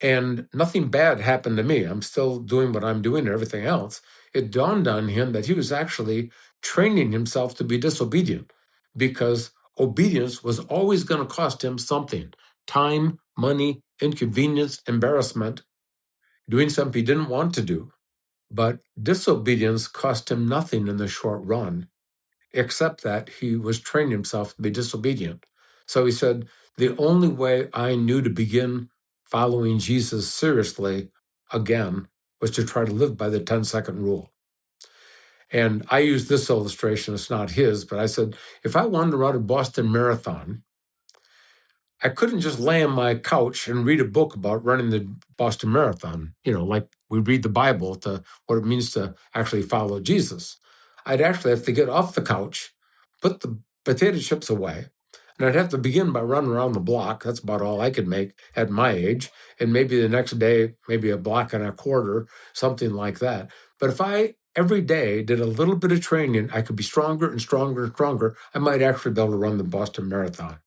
and nothing bad happened to me. I'm still doing what I'm doing and everything else. It dawned on him that he was actually training himself to be disobedient because obedience was always going to cost him something: time, money, inconvenience, embarrassment, doing something he didn't want to do. But disobedience cost him nothing in the short run, except that he was training himself to be disobedient. So he said, the only way I knew to begin following Jesus seriously again was to try to live by the 10-second rule. And I used this illustration, it's not his, but I said, if I wanted to run a Boston Marathon, I couldn't just lay on my couch and read a book about running the Boston Marathon, like we read the Bible to what it means to actually follow Jesus. I'd actually have to get off the couch, put the potato chips away, and I'd have to begin by running around the block. That's about all I could make at my age. And maybe the next day, maybe a block and a quarter, something like that. But if I every day did a little bit of training, I could be stronger and stronger and stronger. I might actually be able to run the Boston Marathon.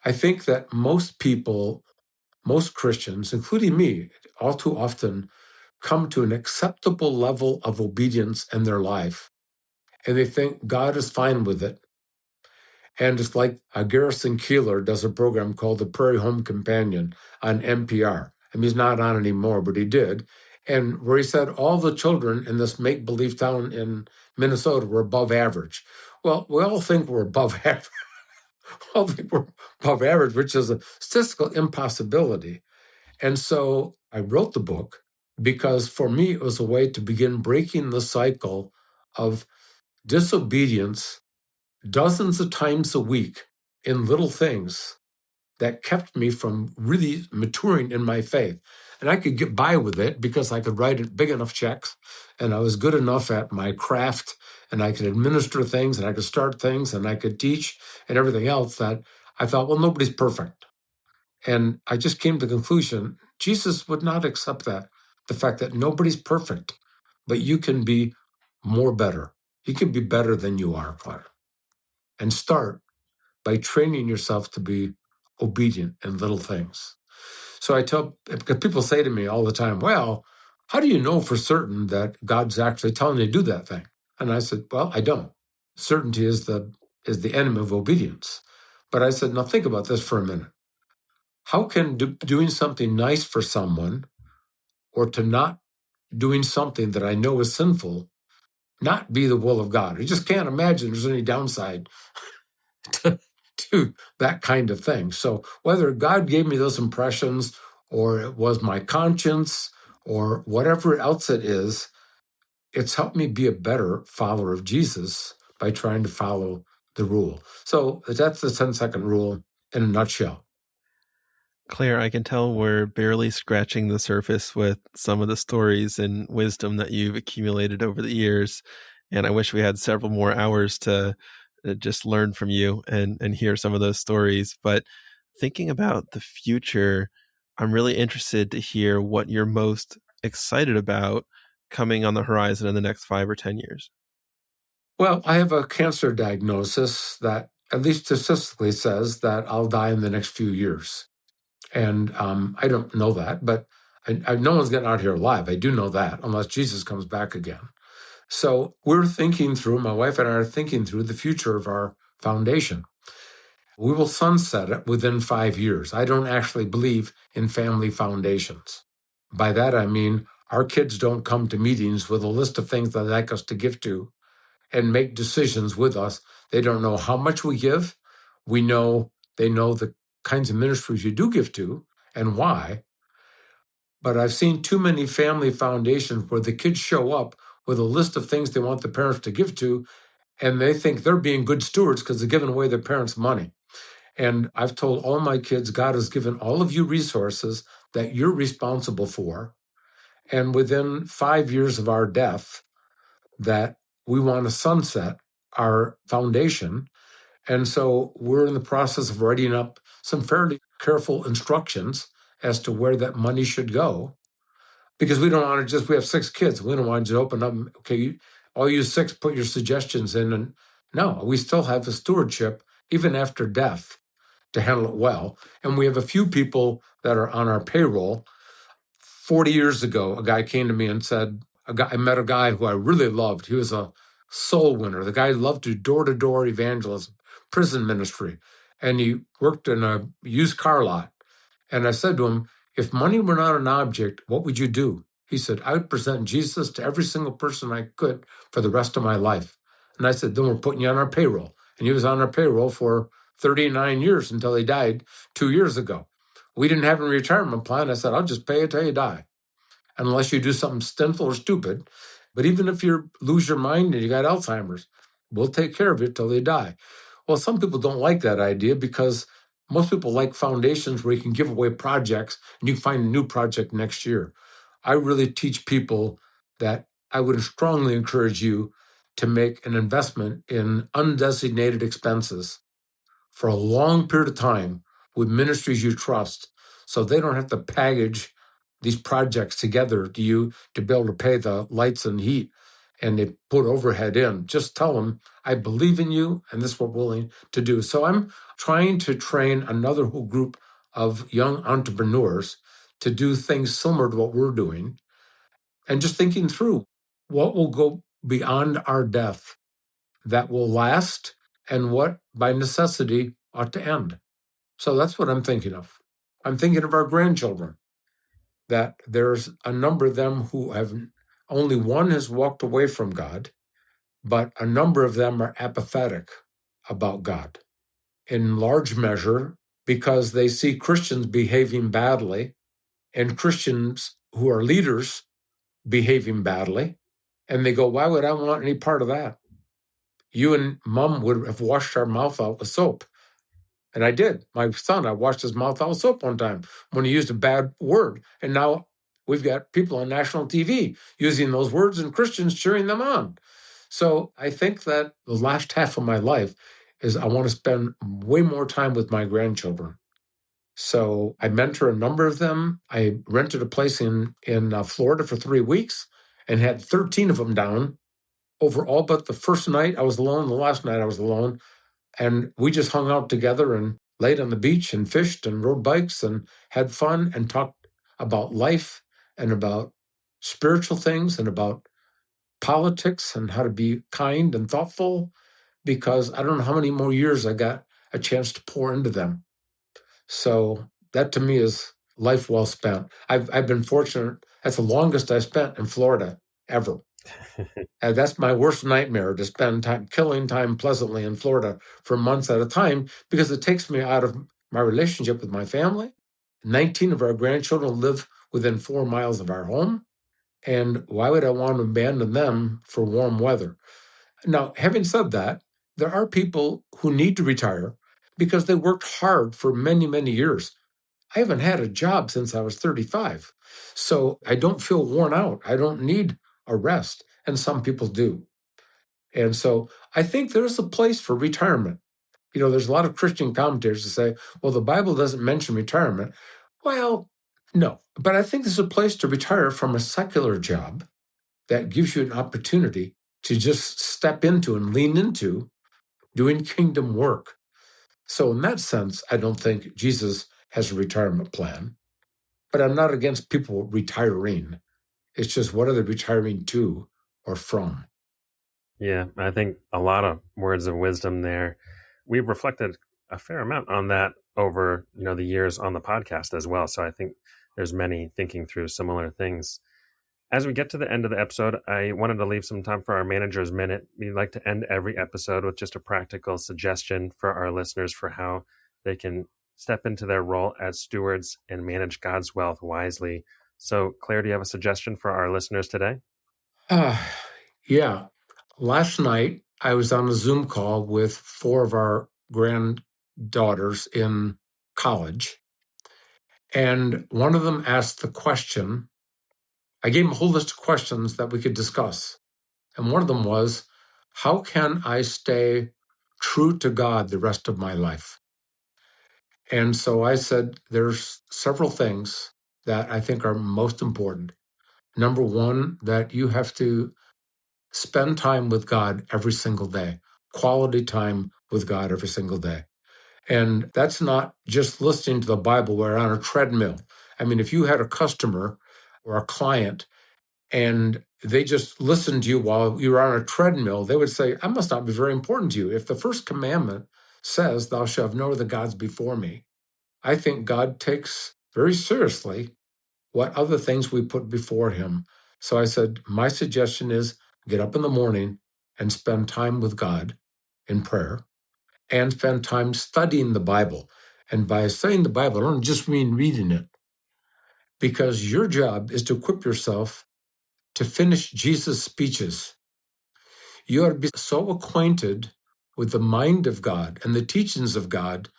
I think that most people, most Christians, including me, all too often come to an acceptable level of obedience in their life, and they think God is fine with it. And it's like Garrison Keillor does a program called The Prairie Home Companion on NPR. I mean, he's not on anymore, but he did. And where he said all the children in this make-believe town in Minnesota were above average. Well, we all think we're above average. Well, they were above average, which is a statistical impossibility. And so I wrote the book because for me, it was a way to begin breaking the cycle of disobedience dozens of times a week in little things that kept me from really maturing in my faith. And I could get by with it because I could write big enough checks and I was good enough at my craft and I could administer things and I could start things and I could teach and everything else that I thought, well, nobody's perfect. And I just came to the conclusion, Jesus would not accept that, the fact that nobody's perfect, but you can be more better. You can be better than you are, Clare. And start by training yourself to be obedient in little things. So I tell, because people say to me all the time, well, how do you know for certain that God's actually telling you to do that thing? And I said, well, I don't. Certainty is the enemy of obedience. But I said, now think about this for a minute. How can doing something nice for someone or to not doing something that I know is sinful not be the will of God? I just can't imagine there's any downside to that kind of thing. So whether God gave me those impressions or it was my conscience or whatever else it is, it's helped me be a better follower of Jesus by trying to follow the rule. So that's the 10-second rule in a nutshell. Clare, I can tell we're barely scratching the surface with some of the stories and wisdom that you've accumulated over the years. And I wish we had several more hours to just learn from you and hear some of those stories. But thinking about the future, I'm really interested to hear what you're most excited about coming on the horizon in the next 5 or 10 years. Well, I have a cancer diagnosis that at least statistically says that I'll die in the next few years. And I don't know that, but no one's getting out here alive. I do know that, unless Jesus comes back again. So we're thinking through, my wife and I are thinking through the future of our foundation. We will sunset it within 5 years. I don't actually believe in family foundations. By that, I mean our kids don't come to meetings with a list of things they'd like us to give to and make decisions with us. They don't know how much we give. They know the kinds of ministries you do give to and why. But I've seen too many family foundations where the kids show up with a list of things they want the parents to give to, and they think they're being good stewards because they're giving away their parents' money. And I've told all my kids, God has given all of you resources that you're responsible for. And within 5 years of our death, that we want to sunset our foundation. And so we're in the process of writing up some fairly careful instructions as to where that money should go. Because we don't want to we have 6 kids. We don't want to just open up, okay, all you 6, put your suggestions in. And no, we still have a stewardship, even after death, to handle it well. And we have a few people that are on our payroll. 40 years ago, a guy came to me and said, I met a guy who I really loved. He was a soul winner. The guy loved to door-to-door evangelism, prison ministry. And he worked in a used car lot. And I said to him, if money were not an object, what would you do? He said, I would present Jesus to every single person I could for the rest of my life. And I said, then we're putting you on our payroll. And he was on our payroll for 39 years until he died 2 years ago. We didn't have a retirement plan. I said, I'll just pay you till you die, unless you do something sinful or stupid. But even if you lose your mind and you got Alzheimer's, we'll take care of you till you die. Well, some people don't like that idea because most people like foundations where you can give away projects and you can find a new project next year. I really teach people that I would strongly encourage you to make an investment in undesignated expenses for a long period of time with ministries you trust, so they don't have to package these projects together to you to be able to pay the lights and heat, and they put overhead in. Just tell them, I believe in you, and this is what we're willing to do. So I'm trying to train another whole group of young entrepreneurs to do things similar to what we're doing, and just thinking through what will go beyond our death that will last and what by necessity ought to end. So that's what I'm thinking of. I'm thinking of our grandchildren, that there's a number of them who have, only one has walked away from God, but a number of them are apathetic about God, in large measure because they see Christians behaving badly and Christians who are leaders behaving badly. And they go, why would I want any part of that? You and mom would have washed our mouth out with soap. And I did. My son, I washed his mouth out with soap one time when he used a bad word. And now we've got people on national TV using those words and Christians cheering them on. So I think that the last half of my life is I want to spend way more time with my grandchildren. So I mentor a number of them. I rented a place in Florida for 3 weeks and had 13 of them down over all but the first night I was alone, the last night I was alone. And we just hung out together and laid on the beach and fished and rode bikes and had fun and talked about life and about spiritual things and about politics and how to be kind and thoughtful, because I don't know how many more years I got a chance to pour into them. So that to me is life well spent. I've been fortunate. That's the longest I spent in Florida ever. And that's my worst nightmare, to spend time killing time pleasantly in Florida for months at a time, because it takes me out of my relationship with my family. 19 of our grandchildren live within 4 miles of our home. And why would I want to abandon them for warm weather? Now, having said that, there are people who need to retire because they worked hard for many, many years. I haven't had a job since I was 35. So I don't feel worn out. I don't need a rest. And some people do. And so I think there's a place for retirement. You know, there's a lot of Christian commentators that say, well, the Bible doesn't mention retirement. Well, no. But I think there's a place to retire from a secular job that gives you an opportunity to just step into and lean into doing kingdom work. So in that sense, I don't think Jesus has a retirement plan. But I'm not against people retiring. It's just, what are they retiring to or from? Yeah, I think a lot of words of wisdom there. We've reflected a fair amount on that over, the years on the podcast as well. So I think there's many thinking through similar things. As we get to the end of the episode, I wanted to leave some time for our manager's minute. We like to end every episode with just a practical suggestion for our listeners for how they can step into their role as stewards and manage God's wealth wisely. So, Claire, do you have a suggestion for our listeners today? Yeah. Last night, I was on a Zoom call with 4 of our granddaughters in college. And one of them asked the question, I gave him a whole list of questions that we could discuss. And one of them was, how can I stay true to God the rest of my life? And so I said, there's several things that I think are most important. Number one, that you have to spend time with God every single day, quality time with God every single day. And that's not just listening to the Bible where on a treadmill. I mean, if you had a customer or a client and they just listened to you while you were on a treadmill, they would say, I must not be very important to you. If the first commandment says, thou shalt have no other gods before me, I think God takes very seriously what other things we put before him. So I said, my suggestion is get up in the morning and spend time with God in prayer and spend time studying the Bible. And by studying the Bible, I don't just mean reading it, because your job is to equip yourself to finish Jesus' speeches. You ought to be so acquainted with the mind of God and the teachings of God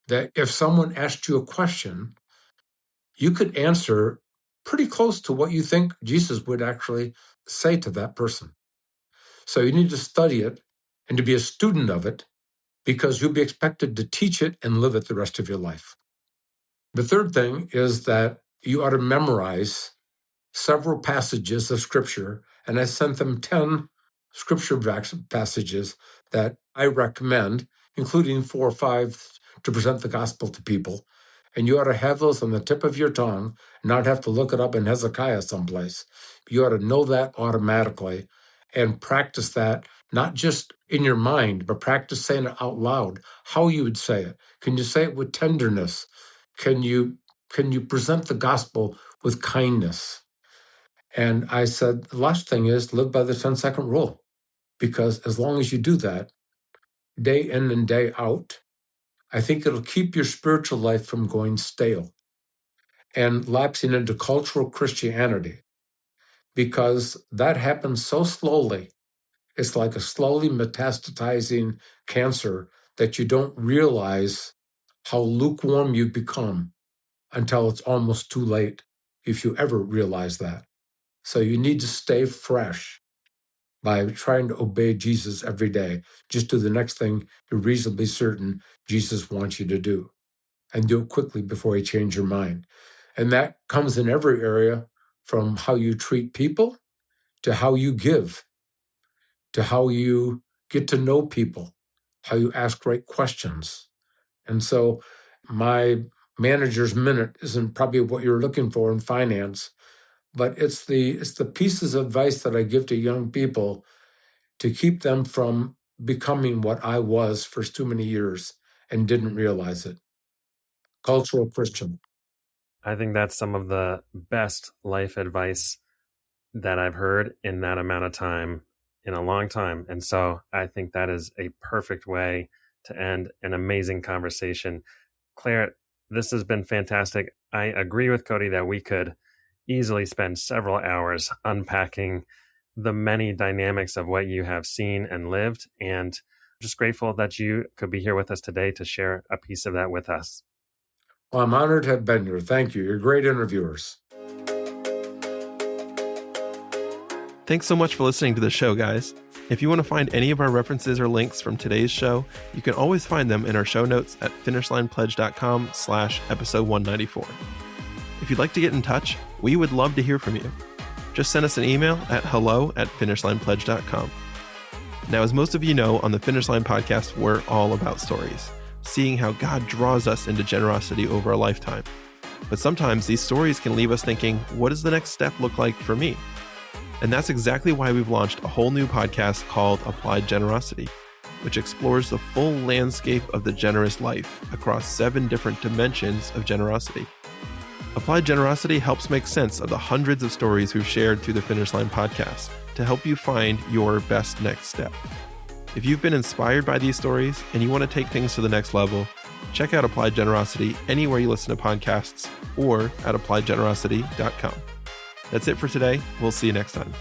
that if someone asked you a question, you could answer pretty close to what you think Jesus would actually say to that person. So you need to study it and to be a student of it, because you'll be expected to teach it and live it the rest of your life. The third thing is that you ought to memorize several passages of Scripture, and I sent them 10 Scripture passages that I recommend, including 4 or 5 to present the gospel to people. And you ought to have those on the tip of your tongue, not have to look it up in Hezekiah someplace. You ought to know that automatically and practice that, not just in your mind, but practice saying it out loud, how you would say it. Can you say it with tenderness? Can you present the gospel with kindness? And I said, the last thing is live by the 10-second rule, because as long as you do that, day in and day out, I think it'll keep your spiritual life from going stale and lapsing into cultural Christianity, because that happens so slowly. It's like a slowly metastatizing cancer that you don't realize how lukewarm you've become until it's almost too late, if you ever realize that. So you need to stay fresh by trying to obey Jesus every day. Just do the next thing you're reasonably certain Jesus wants you to do, and do it quickly before you change your mind. And that comes in every area, from how you treat people to how you give, to how you get to know people, how you ask right questions. And so my manager's minute isn't probably what you're looking for in finance, but it's the pieces of advice that I give to young people to keep them from becoming what I was for too many years and didn't realize it. Cultural Christian. I think that's some of the best life advice that I've heard in that amount of time, in a long time. And so I think that is a perfect way to end an amazing conversation. Clare, this has been fantastic. I agree with Cody that we could easily spend several hours unpacking the many dynamics of what you have seen and lived. And I'm just grateful that you could be here with us today to share a piece of that with us. Well, I'm honored to have been here. Thank you. You're great interviewers. Thanks so much for listening to the show, guys. If you want to find any of our references or links from today's show, you can always find them in our show notes at finishlinepledge.com/episode 194. If you'd like to get in touch, we would love to hear from you. Just send us an email at hello@finishlinepledge.com. Now, as most of you know, on the Finish Line podcast, we're all about stories, seeing how God draws us into generosity over a lifetime. But sometimes these stories can leave us thinking, what does the next step look like for me? And that's exactly why we've launched a whole new podcast called Applied Generosity, which explores the full landscape of the generous life across 7 different dimensions of generosity. Applied Generosity helps make sense of the hundreds of stories we've shared through the Finish Line podcast to help you find your best next step. If you've been inspired by these stories and you want to take things to the next level, check out Applied Generosity anywhere you listen to podcasts or at appliedgenerosity.com. That's it for today. We'll see you next time.